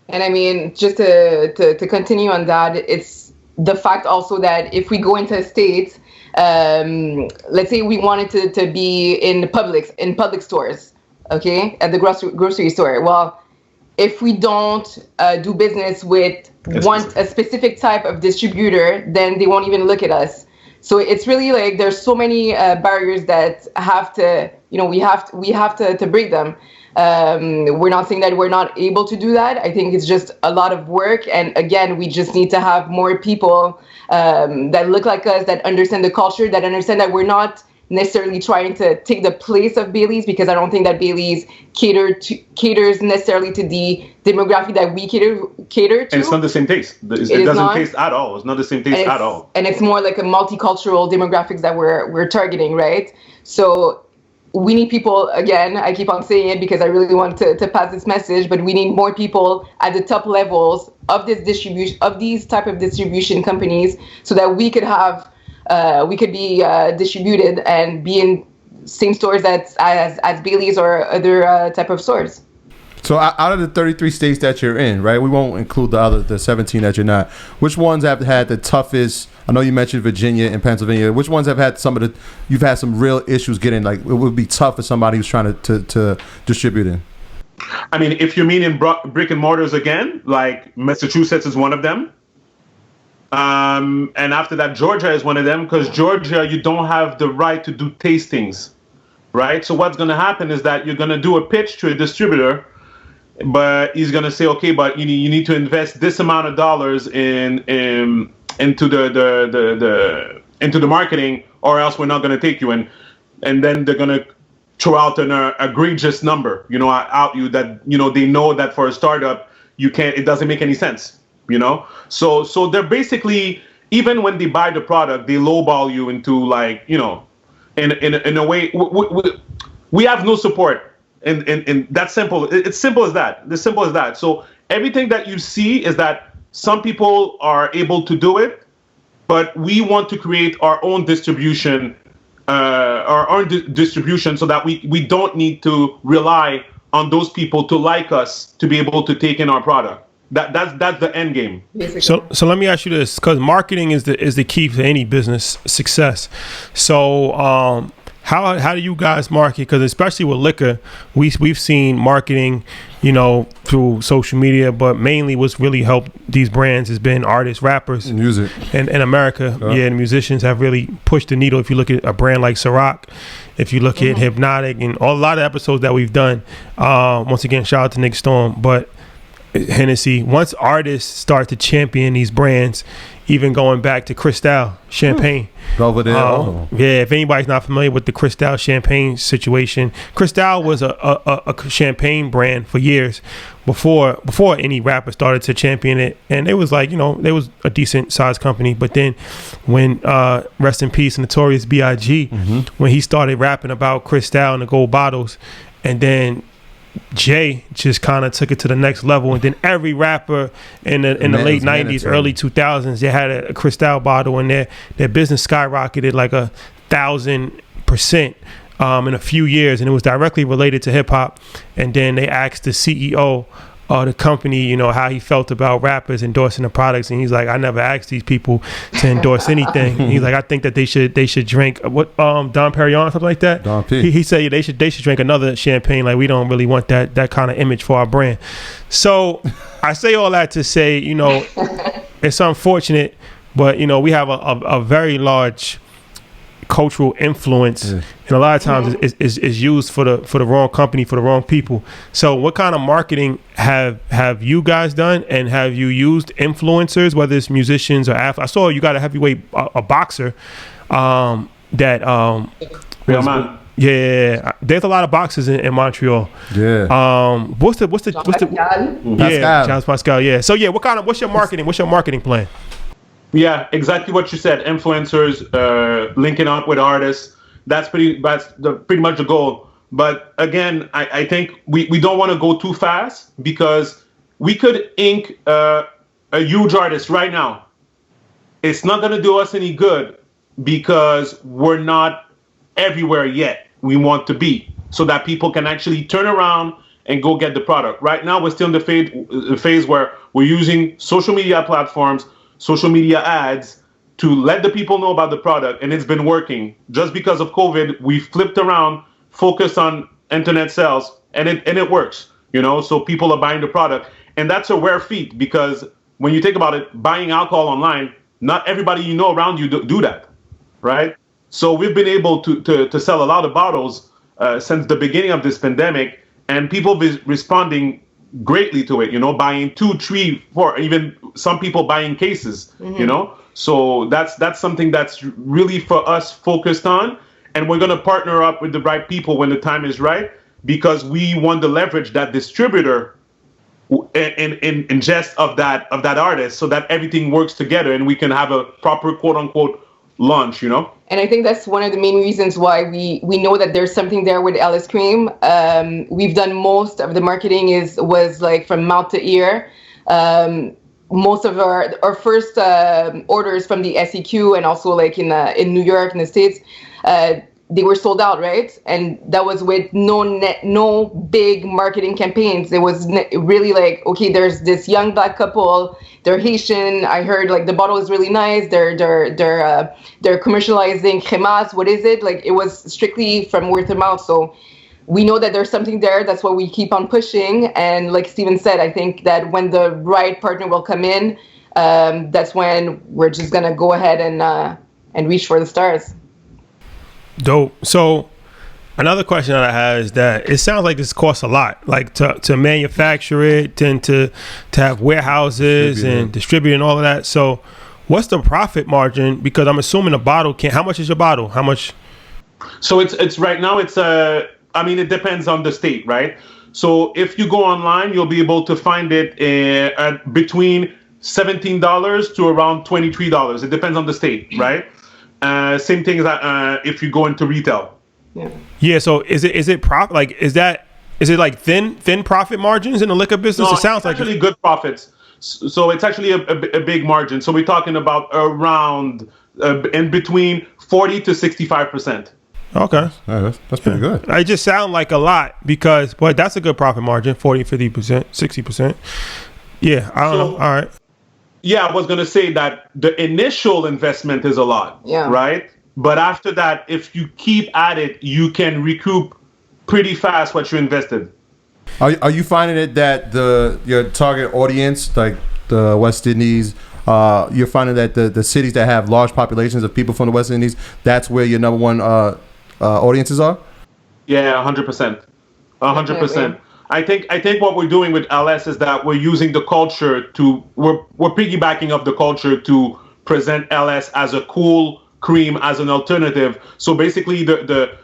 And I mean, just to continue on that, it's the fact also that if we go into a state, let's say we wanted to be in public stores, okay, at the grocery store. Well, if we don't do business with a specific type of distributor, then they won't even look at us. So it's really like there's so many barriers that have to, we have to break them. We're not saying that we're not able to do that. I think it's just a lot of work. And again, we just need to have more people that look like us, that understand the culture, that understand that we're not necessarily trying to take the place of Bailey's, because I don't think that Bailey's caters necessarily to the demographic that we cater to. And it's not the same taste. It doesn't taste at all. It's not the same taste at all. And it's more like a multicultural demographics that we're targeting, right? So we need people, again, I keep on saying it because I really want to pass this message, but we need more people at the top levels of this distribution, of these type of distribution companies, so that we could have, we could be distributed and be in same stores as Bailey's or other type of stores. So out of the 33 states that you're in, right, we won't include the 17 that you're not. Which ones have had the toughest? I know you mentioned Virginia and Pennsylvania. Which ones have had you've had some real issues getting, like it would be tough for somebody who's trying to distribute in? I mean, if you mean in brick and mortars again, like Massachusetts is one of them. And after that, Georgia is one of them, because Georgia, you don't have the right to do tastings, right? So what's going to happen is that you're going to do a pitch to a distributor, but he's going to say, okay, but you need to invest this amount of dollars into the marketing, or else we're not going to take you in. And then they're going to throw out an egregious number, that they know that for a startup it doesn't make any sense, So they're basically, even when they buy the product, they lowball you into, like, in a way. We have no support. And that's simple. It's simple as that. It's simple as that. So everything that you see is that some people are able to do it, but we want to create our own distribution, so that we don't need to rely on those people to like us to be able to take in our product. That's the end game. So let me ask you this, because marketing is the key to any business success. So how do you guys market? Because especially with liquor, we've seen marketing, through social media, but mainly what's really helped these brands has been artists, rappers, music, and in America, the musicians have really pushed the needle. If you look at a brand like Ciroc, if you look at Hypnotic, and a lot of episodes that we've done, once again, shout out to Nick Storm, but Hennessy, once artists start to champion these brands, even going back to Cristal Champagne. Over there. Yeah, if anybody's not familiar with the Cristal Champagne situation, Cristal was a champagne brand for years before any rapper started to champion it. And it was like, they was a decent sized company. But then when, rest in peace, Notorious B.I.G., when he started rapping about Cristal and the gold bottles, and then Jay just kind of took it to the next level, and then every rapper in the late 90s, early 2000s, they had a Cristal bottle, and their business skyrocketed like 1,000% in a few years, and it was directly related to hip hop. And then they asked the CEO of the company, how he felt about rappers endorsing the products, and he's like, I never asked these people to endorse anything. He's like, I think that they should drink Dom Perignon, something like that. Dom P. He said they should drink another champagne. Like, we don't really want that kind of image for our brand. So I say all that to say, it's unfortunate, but we have a very large cultural influence, and a lot of times is used for the wrong company, for the wrong people. So what kind of marketing have you guys done, and have you used influencers, whether it's musicians or athletes? I saw you got a heavyweight a boxer that Real man. Yeah, there's a lot of boxers in Montreal. Yeah. What's the Pascal. Charles Pascal. Yeah. So yeah, what's your marketing plan? Yeah, exactly what you said. Influencers, linking up with artists. Pretty much the goal. But again, I think we don't want to go too fast because we could ink a huge artist right now. It's not going to do us any good because we're not everywhere yet. We want to be so that people can actually turn around and go get the product. Right now, we're still in the phase where we're using social media platforms, social media ads to let the people know about the product, and it's been working. Just because of COVID, we flipped around, focused on internet sales, and it works. So people are buying the product, and that's a rare feat because when you think about it, buying alcohol online, not everybody you know around you do that, right? So we've been able to sell a lot of bottles since the beginning of this pandemic, and people be responding greatly to it, buying 2, 3, 4, even some people buying cases, So that's something that's really for us focused on, and we're going to partner up with the right people when the time is right, because we want to leverage that distributor in jest of that artist, so that everything works together and we can have a proper quote unquote launch. And I think that's one of the main reasons why we know that there's something there with LS Cream. We've done most of the marketing was like from mouth to ear. Most of our first orders from the SEQ and also like in New York in the States, they were sold out, right? And that was with no big marketing campaigns. It was really like, okay, there's this young Black couple. They're Haitian. I heard like the bottle is really nice. They're commercializing Kremas. What is it? Like it was strictly from word of mouth. So we know that there's something there. That's why we keep on pushing. And like Steven said, I think that when the right partner will come in, that's when we're just gonna go ahead and reach for the stars. Dope. So another question that I have is that it sounds like this costs a lot, like to manufacture it and to have warehouses and distribute and all of that. So what's the profit margin? Because I'm assuming a bottle how much is your bottle? How much? So it's right now it depends on the state, right? So if you go online, you'll be able to find it at between $17 to around $23. It depends on the state, right? Same thing as if you go into retail. Yeah. So is it like thin profit margins in the liquor business? No, it sounds like actually good profits. So it's actually a big margin. So we're talking about around in between 40 to 65%. Okay. Yeah, that's pretty good. It just sound like a lot because, boy, that's a good profit margin, 40, 50%, 60%. Yeah, I don't know. All right. Yeah, I was going to say that the initial investment is a lot, right? But after that, if you keep at it, you can recoup pretty fast what you invested. Are you finding it that your target audience, like the West Indies, you're finding that the cities that have large populations of people from the West Indies, that's where your number one audiences are? Yeah, 100%. 100%. I think what we're doing with LS is that we're using the culture we're piggybacking off the culture to present LS as a cool cream, as an alternative. So basically the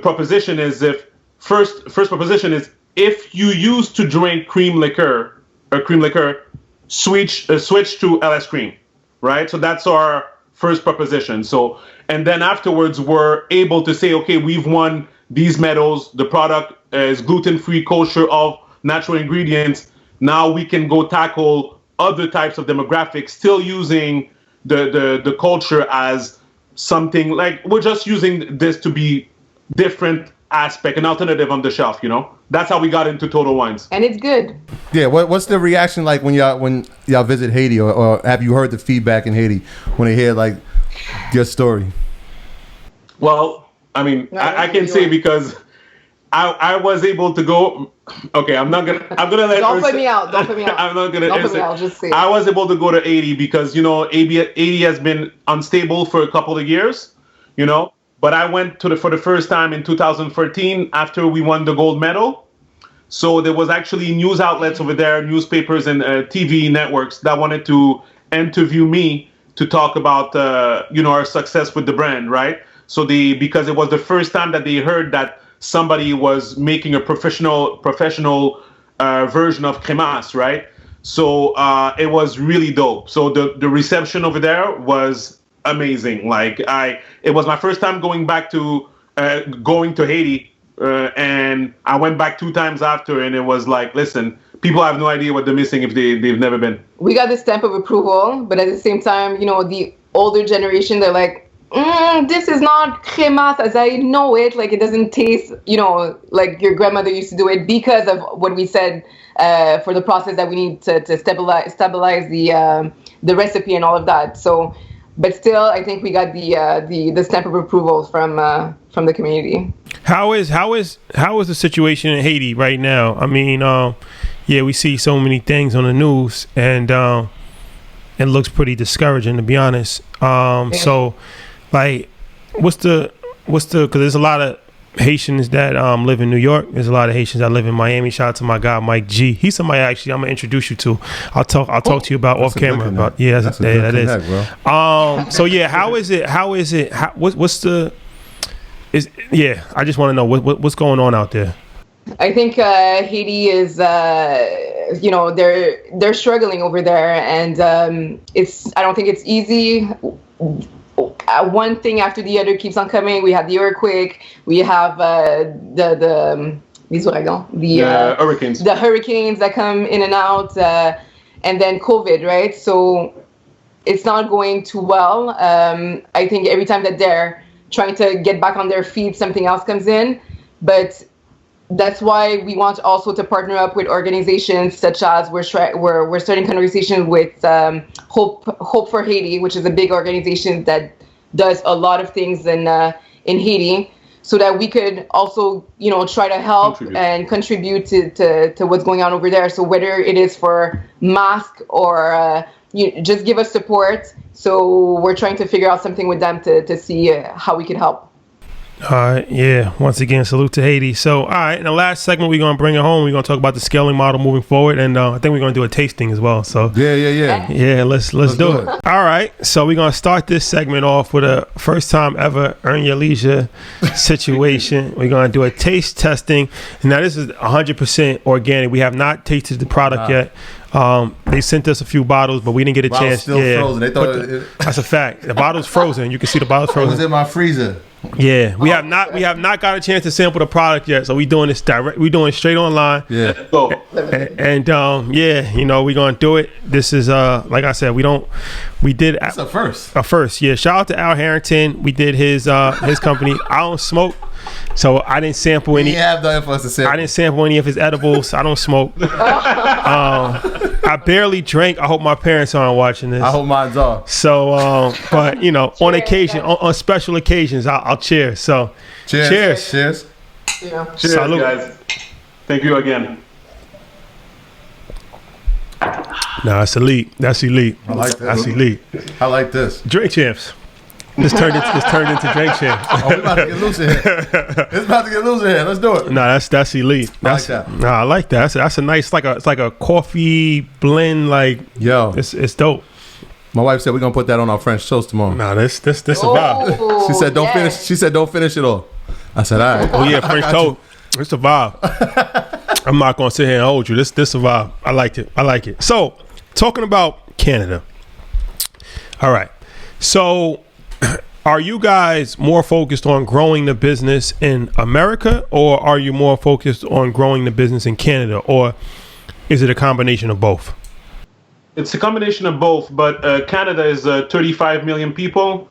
proposition is first proposition is if you used to drink cream liqueur, switch to LS cream, right? So that's our first proposition. So, and then afterwards we're able to say, okay, we've won these medals. The product is gluten-free, kosher, of natural ingredients. Now we can go tackle other types of demographics, still using the culture as something like we're just using this to be different aspect, an alternative on the shelf. That's how we got into Total Wines. And it's good. Yeah. What's the reaction like when y'all visit Haiti, or have you heard the feedback in Haiti when they hear like your story? Well, I mean, I can say because I was able to go. Okay, I'm gonna let. Don't put me out. I'm not gonna. Don't put me out. Just say. I was able to go to 80 because Haiti has been unstable for a couple of years, But I went for the first time in 2014 after we won the gold medal. So there was actually news outlets over there, newspapers and TV networks that wanted to interview me to talk about our success with the brand, right? So because it was the first time that they heard that somebody was making a professional version of Kremas, right? So it was really dope. So the reception over there was amazing. Like it was my first time going to Haiti, and I went back 2 times after, and it was like, listen, people have no idea what they're missing if they've never been. We got the stamp of approval, but at the same time, the older generation, they're like, this is not Kremas as I know it. Like, it doesn't taste, like your grandmother used to do it, because of what we said for the process that we need to stabilize the recipe and all of that. So, but still, I think we got the stamp of approval from the community. How is the situation in Haiti right now? I mean, we see so many things on the news, and it looks pretty discouraging, to be honest. So, like, what's the because there's a lot of Haitians that live in New York. There's a lot of Haitians that live in Miami. Shout out to my guy Mike G. He's somebody actually I'm gonna introduce you to. I'll talk to you about off camera. About that is. So yeah, how is it? What's the? I just want to know what's going on out there. I think Haiti is, they're struggling over there, and I don't think it's easy. One thing after the other keeps on coming. We have the earthquake. We have these hurricanes. The hurricanes that come in and out, and then COVID, right? So it's not going too well. I think every time that they're trying to get back on their feet, something else comes in. But that's why we want also to partner up with organizations such as we're starting conversation with Hope for Haiti, which is a big organization that does a lot of things in Haiti, so that we could also try to help and contribute to what's going on over there. So whether it is for mask or just give us support. So we're trying to figure out something with them to see how we can help. All right, yeah. Once again, salute to Haiti. So, all right, in the last segment, we're gonna bring it home. We're gonna talk about the scaling model moving forward, and I think we're gonna do a tasting as well. So, yeah. Let's do it. All right, so we're gonna start this segment off with a first time ever Earn Your Leisure situation. We're gonna do a taste testing. Now, this is 100% organic. We have not tasted the product yet. They sent us a few bottles, but we didn't get a chance. Still frozen. They thought that's a fact. The bottle's frozen. You can see the bottle's frozen. It was in my freezer. Yeah, we have not got a chance to sample the product yet, so we doing this direct. We doing it straight online. Yeah. And we're gonna do it. This is like I said, we did. It's a first. A first, yeah. Shout out to Al Harrington. We did his company. I don't smoke, so I didn't sample any. have nothing for us to sample. I didn't sample any of his edibles. I don't smoke. I barely drink. I hope my parents aren't watching this. I hope mine's off. So, but on occasion, on special occasions, I'll cheers. So, cheers. Cheers, Salud. guys. Thank you again. Nah, it's elite. That's elite. I like that. That's elite. I like this. Drink champs. This turned into drink champs. Oh, we about to get loose in here. It's about to get loose in here. Let's do it. Nah, that's elite. That's, I like that. Nah, I like that. That's a nice it's like a coffee blend. Like, yo, it's dope. My wife said we're gonna put that on our French toast tomorrow. Nah, this a vibe. She said don't finish. She said don't finish it all. I said all right. Oh yeah, French toast. It's a vibe. I'm not gonna sit here and hold you. This a vibe. I liked it. I like it. So, talking about Canada. All right. So, are you guys more focused on growing the business in America, or are you more focused on growing the business in Canada, or is it a combination of both? It's a combination of both, but Canada is 35 million people.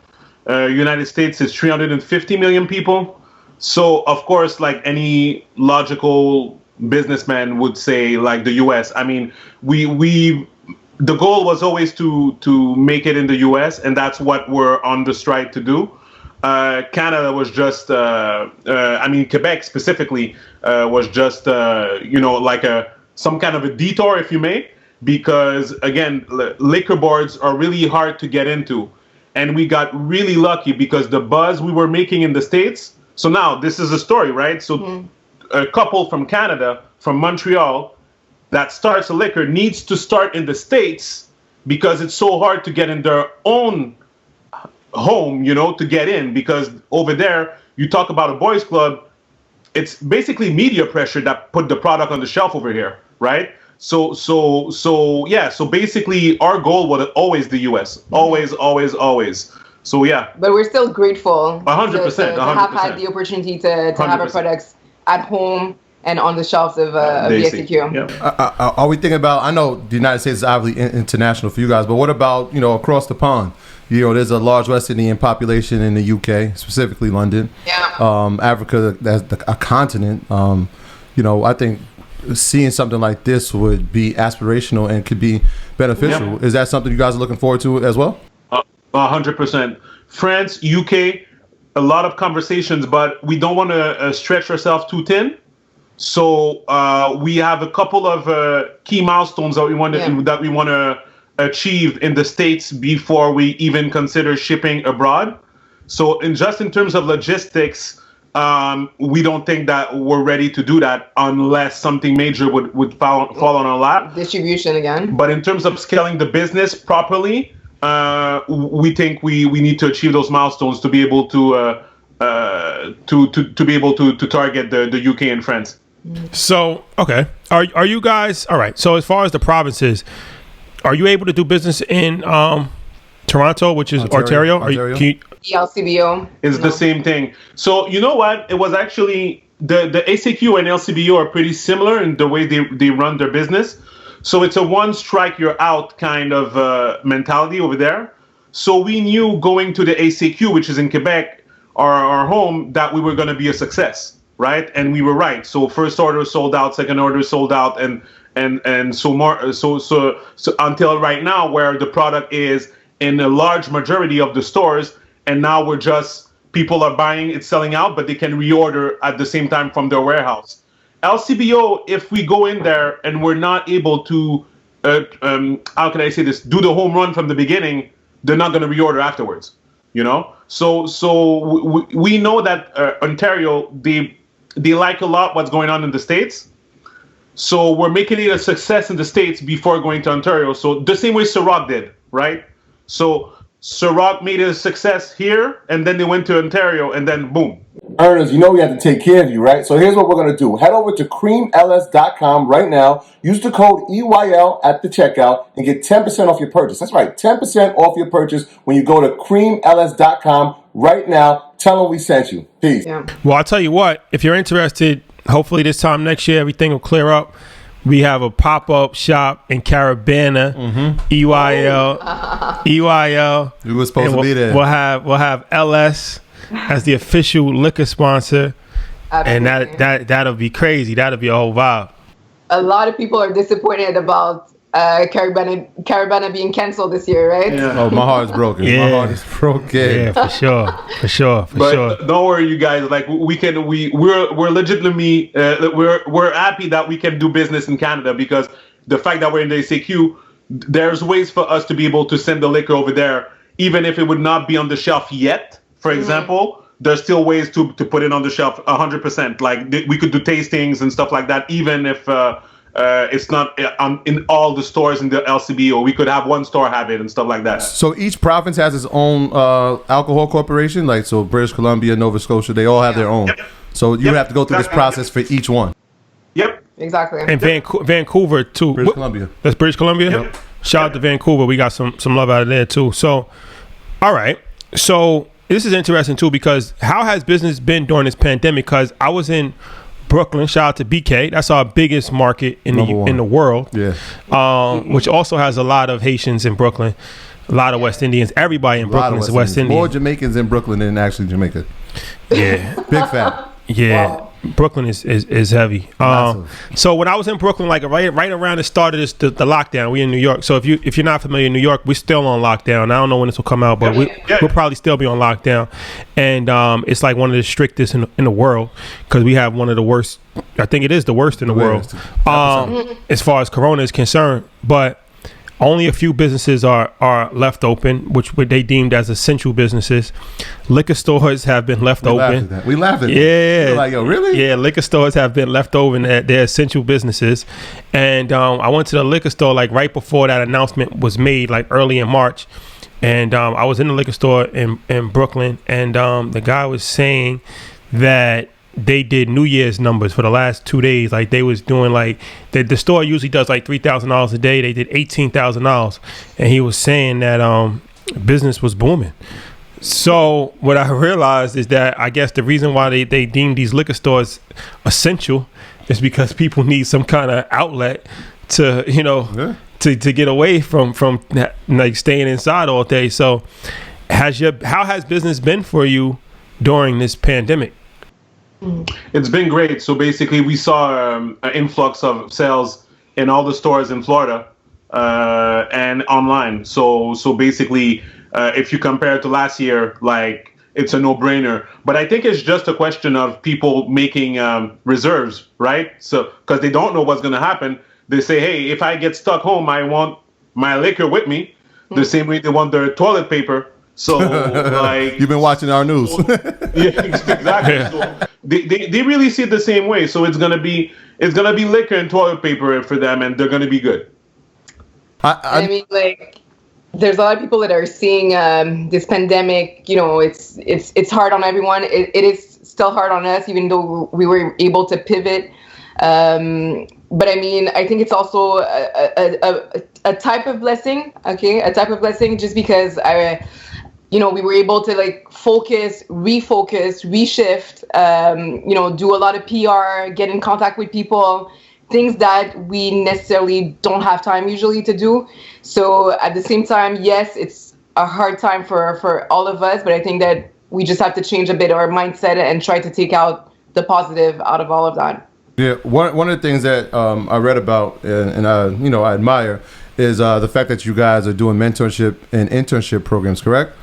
United States is 350 million people. So, of course, like any logical businessman would say, like the US. I mean, the goal was always to make it in the US, and that's what we're on the stride to do. Canada was just, Quebec specifically was just, like some kind of a detour, if you may, because again, liquor boards are really hard to get into. And we got really lucky because the buzz we were making in the States. So now this is a story, right? So a couple from Canada, from Montreal, that starts a liquor needs to start in the States because it's so hard to get in their own home, to get in, because over there, you talk about a boys club, it's basically media pressure that put the product on the shelf over here, right? So basically, our goal was always the US, always. So yeah. But we're still grateful 100%, to have had the opportunity to have our products at home and on the shelves of the SAQ. Yeah. Are we thinking about? I know the United States is obviously international for you guys, but what about across the pond? There's a large West Indian population in the UK, specifically London. Yeah. Africa, that's a continent. I think seeing something like this would be aspirational and could be beneficial. Yeah. Is that something you guys are looking forward to as well? 100%. France, UK, a lot of conversations, but we don't want to stretch ourselves too thin. So we have a couple of key milestones that we want to achieve in the States before we even consider shipping abroad. So in terms of logistics, we don't think that we're ready to do that unless something major would fall on our lap. Distribution again. But in terms of scaling the business properly, we think we need to achieve those milestones to be able to be able to target the UK and France. So okay, are you guys all right? So as far as the provinces, are you able to do business in Toronto, which is Ontario? The LCBO is the same thing. So you know what? It was actually the ACQ and LCBO are pretty similar in the way they run their business. So it's a one strike you're out kind of mentality over there. So we knew going to the ACQ, which is in Quebec, our home, that we were going to be a success, right? And we were right. So first order sold out, second order sold out, and so more. So until right now, where the product is in a large majority of the stores, and now people are buying, it's selling out, but they can reorder at the same time from their warehouse. LCBO, if we go in there and we're not able to, how can I say this, do the home run from the beginning, they're not going to reorder afterwards, So we know that Ontario, they like a lot what's going on in the States. So we're making it a success in the States before going to Ontario. So the same way Ciroc did, right? So Ciroc made it a success here, and then they went to Ontario, and then boom. Earners, we have to take care of you, right? So here's what we're going to do. Head over to creamls.com right now. Use the code EYL at the checkout and get 10% off your purchase. That's right, 10% off your purchase when you go to creamls.com right now. Tell them we sent you. Peace. Yeah. Well, I'll tell you what, if you're interested, hopefully this time next year, everything will clear up. We have a pop-up shop in Carabana, EYL. We were supposed to be there. We'll have LS as the official liquor sponsor, and that'll be crazy. That'll be a whole vibe. A lot of people are disappointed about Carabana being canceled this year, right? Yeah. Oh, my heart's broken. Yeah. My heart is broken. Yeah, for sure. But don't worry, you guys. Like we're legitimately we're happy that we can do business in Canada, because the fact that we're in the ACQ, there's ways for us to be able to send the liquor over there, even if it would not be on the shelf yet. For example, there's still ways to put it on the shelf 100%. Like we could do tastings and stuff like that, even if it's not in all the stores in the LCBO. We could have one store have it and stuff like that. So each province has its own alcohol corporation, like so British Columbia, Nova Scotia, they all have their own. Yep. So you have to go through this process for each one. Yep. Exactly. And Vancouver too. British Columbia. That's British Columbia? Yep. Shout out to Vancouver. We got some love out of there too. So, all right. So this is interesting too, because how has business been during this pandemic? Because I was in Brooklyn. Shout out to BK. That's our biggest market in the world. Yeah. Which also has a lot of Haitians in Brooklyn, a lot of West Indians. Everybody in Brooklyn is West Indian. More Jamaicans in Brooklyn than actually Jamaica. Yeah. Big fat. Yeah. Wow. Brooklyn is heavy. So when I was in Brooklyn, like right around the start of the lockdown, we in New York. So if you're not familiar in New York, we're still on lockdown. I don't know when this will come out, but we'll probably still be on lockdown. And it's like one of the strictest in the world, because we have one of the worst. I think it is the worst in the world as far as Corona is concerned. But only a few businesses are left open, which they deemed as essential businesses. Liquor stores have been left open. We laughed at that. Yeah. We're like, yo, really? Yeah, liquor stores have been left open. They're essential businesses. And I went to the liquor store like right before that announcement was made, like early in March. And I was in the liquor store in Brooklyn, and the guy was saying that they did New Year's numbers for the last 2 days. Like they was doing like the store usually does like $3,000 a day. They did $18,000, and he was saying that business was booming. So what I realized is that I guess the reason why they deem these liquor stores essential is because people need some kind of outlet to to get away from like staying inside all day. So how has business been for you during this pandemic? It's been great. So basically, we saw an influx of sales in all the stores in Florida and online. So basically, if you compare it to last year, like it's a no-brainer. But I think it's just a question of people making reserves, right? So because they don't know what's going to happen, they say, hey, if I get stuck home, I want my liquor with me. The same way they want their toilet paper. So like you've been watching our news. Yeah, exactly. Yeah. So they really see it the same way. So it's gonna be liquor and toilet paper for them, and they're gonna be good. I mean, like, there's a lot of people that are seeing this pandemic. It's hard on everyone. It is still hard on us, even though we were able to pivot. But I mean, I think it's also a type of blessing. Okay, a type of blessing, just because we were able to like focus, refocus, reshift, do a lot of PR, get in contact with people, things that we necessarily don't have time usually to do. So at the same time, yes, it's a hard time for all of us, but I think that we just have to change a bit our mindset and try to take out the positive out of all of that. Yeah, one of the things that I read about and I admire is the fact that you guys are doing mentorship and internship programs, correct?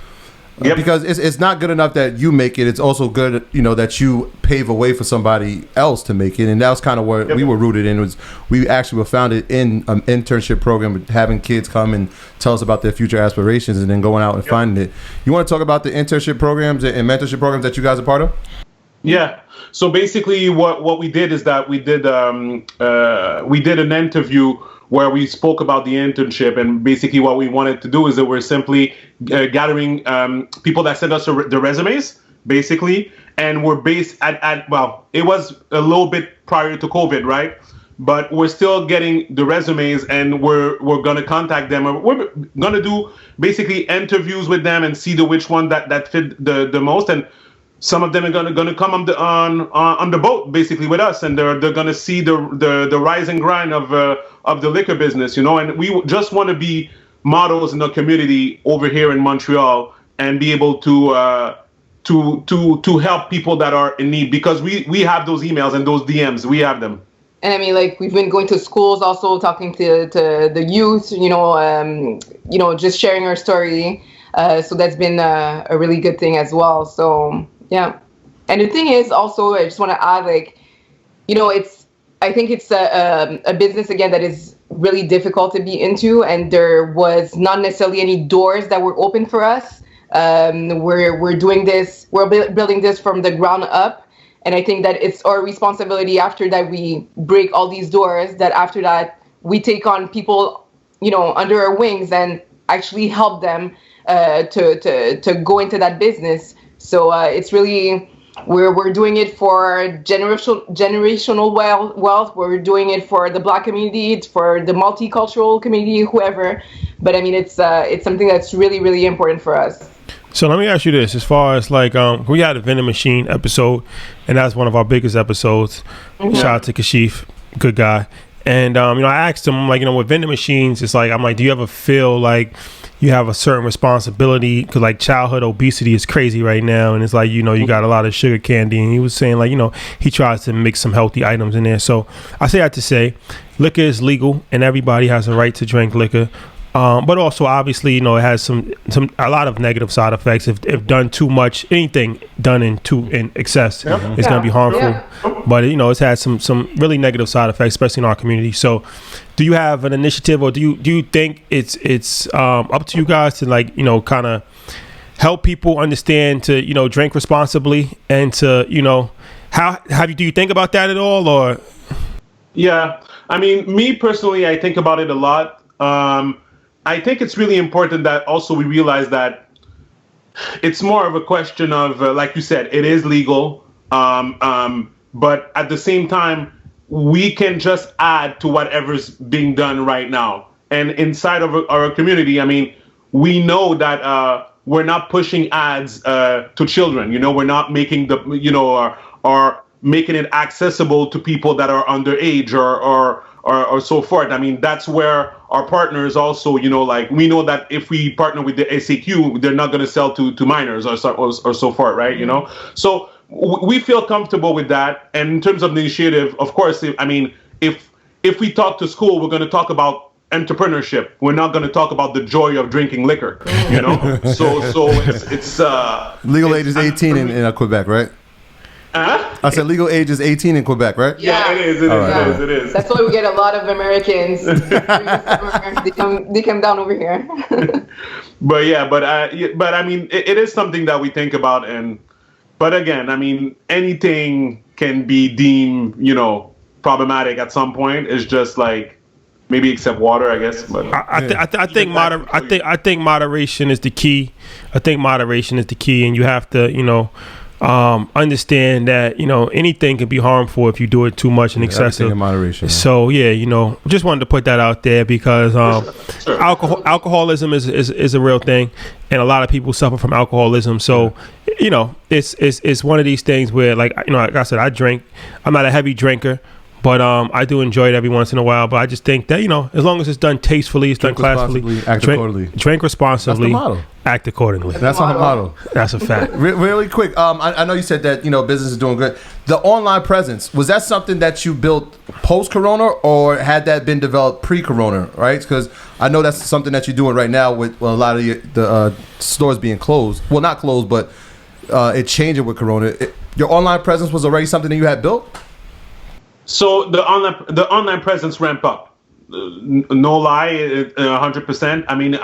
Yep. Because it's not good enough that you make it. It's also good, that you pave a way for somebody else to make it. And that was kind of what we were rooted in. We actually were founded in an internship program, having kids come and tell us about their future aspirations and then going out and finding it. You want to talk about the internship programs and mentorship programs that you guys are part of? Yeah. So basically, what we did is that we did an interview where we spoke about the internship, and basically what we wanted to do is that we're simply gathering people that sent us the resumes, basically, and we're based at it was a little bit prior to COVID, right? But we're still getting the resumes, and we're gonna contact them. We're gonna do basically interviews with them and see which one that fit the most. And some of them are gonna come on the boat basically with us, and they're gonna see the rise and grind of the liquor business, And we just want to be models in the community over here in Montreal and be able to help people that are in need, because we have those emails and those DMs, we have them. And I mean, like, we've been going to schools, also talking to the youth, just sharing our story. So that's been a really good thing as well. So. Yeah. And the thing is also, I just want to add, like, I think it's a business, again, that is really difficult to be into. And there was not necessarily any doors that were open for us. We're doing this, we're building this from the ground up. And I think that it's our responsibility after that we break all these doors, that after that we take on people, under our wings and actually help them to go into that business. So it's really, we're doing it for generational wealth. We're doing it for the Black community, for the multicultural community, whoever. But I mean, it's something that's really, really important for us. So let me ask you this: as far as like, we had a vending machine episode, and that's one of our biggest episodes. Mm-hmm. Shout out to Kashif, good guy. And I asked him, like, with vending machines, it's like, I'm like, do you ever feel like you have a certain responsibility? Because like childhood obesity is crazy right now, and it's like, you got a lot of sugar candy. And he was saying, like, he tries to mix some healthy items in there. So I say that to say, liquor is legal, and everybody has a right to drink liquor. But also, obviously, it has a lot of negative side effects. If done too much, anything done in excess, it's going to be harmful. Yeah. But it's had some really negative side effects, especially in our community. So, do you have an initiative, or do you think it's up to you guys to, like, kind of help people understand to drink responsibly, and to do you think about that at all, or? Yeah, I mean, me personally, I think about it a lot. I think it's really important that also we realize that it's more of a question of, like you said, it is legal. But at the same time, we can just add to whatever's being done right now. And inside of our community, I mean, we know that we're not pushing ads to children. We're not making or making it accessible to people that are underage or so forth. I mean, that's where our partners also, like we know that if we partner with the SAQ, they're not going to sell to minors or so forth, right? So we feel comfortable with that. And in terms of the initiative, of course, if we talk to school, we're going to talk about entrepreneurship. We're not going to talk about the joy of drinking liquor, So it's legal age is 18 in Quebec, right? I said legal age is 18 in Quebec, right? Yeah, it is. It is. That's why we get a lot of Americans. They come down over here. but I mean, it is something that we think about, but again, I mean, anything can be deemed, problematic at some point. It's just like maybe except water, I guess. But I think moderation is the key. I think moderation is the key, and you have to, understand that anything can be harmful if you do it too much and excessive. In moderation. So just wanted to put that out there because alcoholism is a real thing, and a lot of people suffer from alcoholism. So it's one of these things where like I said, I drink. I'm not a heavy drinker, but I do enjoy it every once in a while. But I just think that as long as it's done tastefully, it's done classfully, act accordingly. Drink responsibly. That's the motto. Act accordingly. That's our motto. That's a fact. Really quick, I know you said that business is doing good. The online presence, was that something that you built post-corona, or had that been developed pre-corona? Right, because I know that's something that you're doing right now with a lot of the stores being closed. Well, not closed, but it changing with corona. Your online presence was already something that you had built. So the online presence ramp up. No lie, 100%. I mean,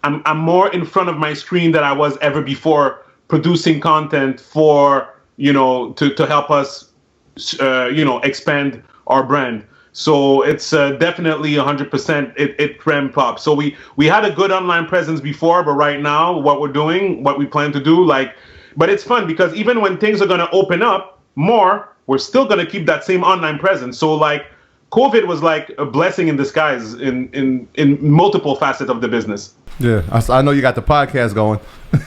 I'm more in front of my screen than I was ever before, producing content for to help us expand our brand. So it's definitely 100%. It ramp up. So we had a good online presence before, but right now what we plan to do, but it's fun because even when things are going to open up more, we're still going to keep that same online presence. So COVID was like a blessing in disguise in multiple facets of the business. Yeah, I know you got the podcast going.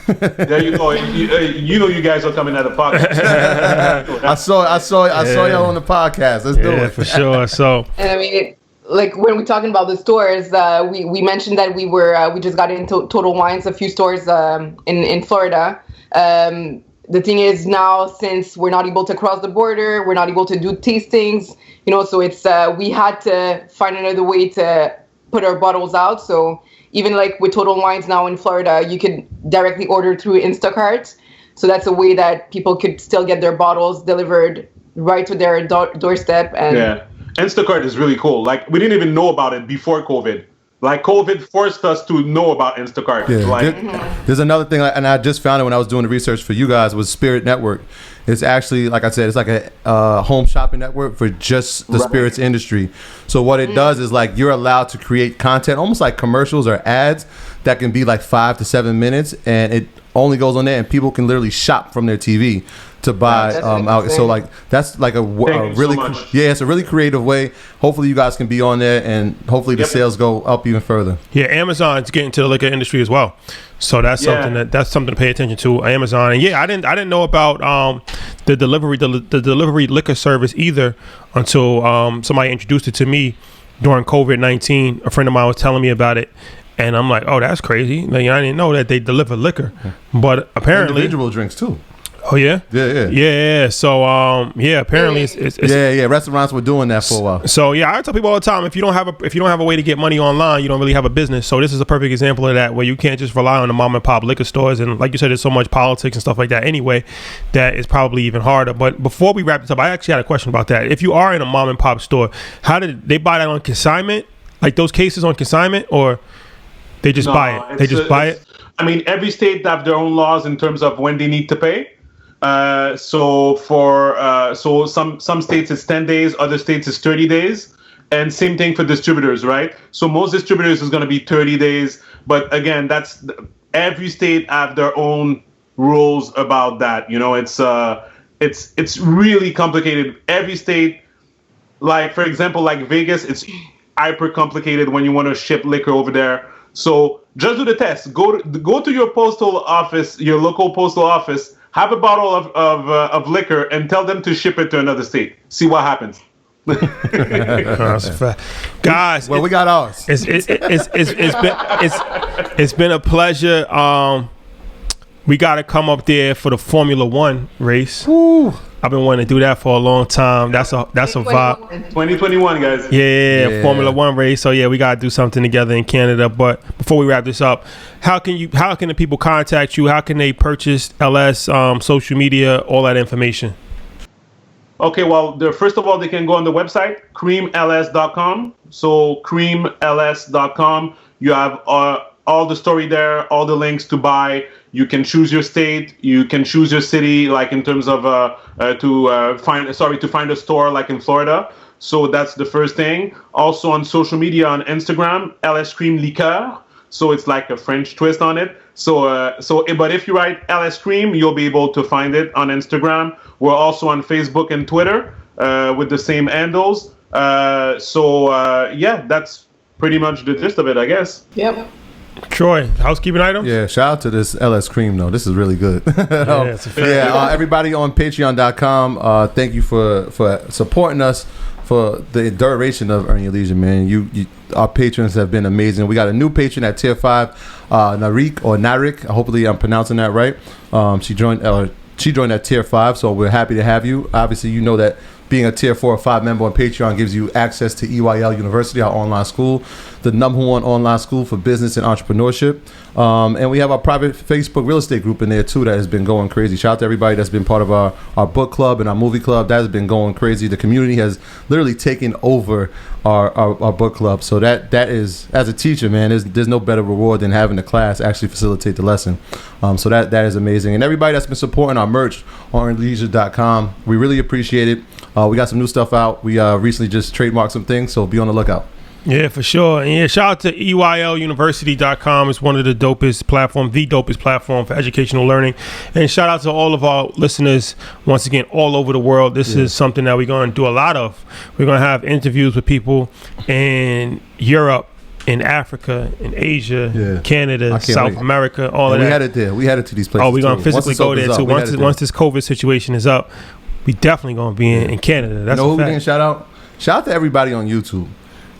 There you go. You guys are coming at the podcast. I saw y'all on the podcast. Let's do it for sure. So, and I mean, when we're talking about the stores, we mentioned that we just got into Total Wines, a few stores in Florida. The thing is now, since we're not able to cross the border, we're not able to do tastings, so it's we had to find another way to put our bottles out. So even with Total Wines now in Florida, you could directly order through Instacart. So that's a way that people could still get their bottles delivered right to their doorstep. And yeah, Instacart is really cool. We didn't even know about it before COVID. COVID forced us to know about Instacart. Yeah, there's another thing, and I just found it when I was doing the research for you guys, was Spirit Network. It's actually, like I said, it's like a home shopping network for just the spirits industry. So what it does is you're allowed to create content, almost like commercials or ads that can be 5 to 7 minutes, and it only goes on there, and people can literally shop from their TV to buy out. So that's a really it's a really creative way. Hopefully you guys can be on there, and hopefully the sales go up even further. Yeah, Amazon's getting to the liquor industry as well. So that's something to pay attention to, Amazon. And I didn't know about the delivery liquor service either until somebody introduced it to me during COVID-19. A friend of mine was telling me about it. And I'm like, oh, that's crazy. I didn't know that they deliver liquor. But apparently individual drinks too. Oh yeah? Yeah. So apparently it's restaurants were doing that for a while. So I tell people all the time, if you don't have a way to get money online, you don't really have a business. So this is a perfect example of that, where you can't just rely on the mom and pop liquor stores. And like you said, there's so much politics and stuff like that anyway, that is probably even harder. But before we wrap this up, I actually had a question about that. If you are in a mom and pop store, how did they buy that on consignment? Those cases on consignment, or they just buy it? They just buy it? I mean, every state have their own laws in terms of when they need to pay. So some states it's 10 days, other states it's 30 days, and same thing for distributors, right? So most distributors is going to be 30 days, but again, every state have their own rules about that. It's it's really complicated. Every state, like for example, like Vegas, it's hyper complicated when you want to ship liquor over there. So just do the test. Go to your postal office, your local postal office. Have a bottle of liquor and tell them to ship it to another state. See what happens. Guys, well, we got ours. It's been a pleasure. We got to come up there for the Formula One race. Woo. I've been wanting to do that for a long time. That's a vibe. 2021, guys. Yeah, Formula One race. So yeah, we gotta do something together in Canada. But before we wrap this up, how can the people contact you? How can they purchase LS, social media, all that information? Okay, well, first of all, they can go on the website, creamls.com. So creamls.com, you have all the story there, all the links to buy. You can choose your state. You can choose your city, like in terms of to find a store, like in Florida. So that's the first thing. Also on social media, on Instagram, LS Cream Liqueur. So it's like a French twist on it. But if you write LS Cream, you'll be able to find it on Instagram. We're also on Facebook and Twitter with the same handles. Yeah, that's pretty much the gist of it, I guess. Yep. Troy, housekeeping item? Yeah, shout out to this LS Cream though. This is really good. It's a fact. Everybody on patreon.com, thank you for supporting us for the duration of Earn Your Leisure, man. You our patrons have been amazing. We got a new patron at tier 5, Narik. Hopefully I'm pronouncing that right. She joined at tier 5, so we're happy to have you. Obviously, you know that being a tier 4 or 5 member on Patreon gives you access to EYL University, our online school, the #1 online school for business and entrepreneurship. And we have our private Facebook real estate group in there too that has been going crazy. Shout out to everybody that's been part of our book club and our movie club. That has been going crazy. The community has literally taken over our book club. So that is, as a teacher, man, there's no better reward than having the class actually facilitate the lesson. So that is amazing. And everybody that's been supporting our merch on leisure.com, we really appreciate it. We got some new stuff out. We recently just trademarked some things, so be on the lookout. Yeah, for sure. And yeah, shout out to EYLUniversity.com. It's one of the dopest platform for educational learning. And shout out to all of our listeners, once again, all over the world. This is something that we're going to do a lot of. We're going to have interviews with people in Europe, in Africa, in Asia, Canada, South America, all of that. We had it there. We had it to these places. Oh, we're going to physically go there too. Once this COVID situation is up, we definitely going to be in Canada. That's who we can shout out? Shout out to everybody on YouTube.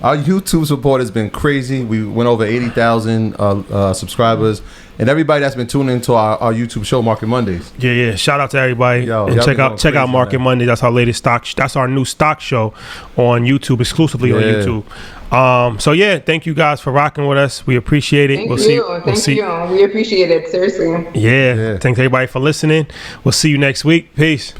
Our YouTube support has been crazy. We went over 80,000 subscribers, and everybody that's been tuning into our YouTube show, Market Mondays. Yeah. Shout out to everybody. And check out Market Mondays. That's our latest stock. That's our new stock show on YouTube, exclusively on YouTube. So yeah, thank you guys for rocking with us. We appreciate it. Thank you. We appreciate it. Seriously. Yeah. Thanks everybody for listening. We'll see you next week. Peace.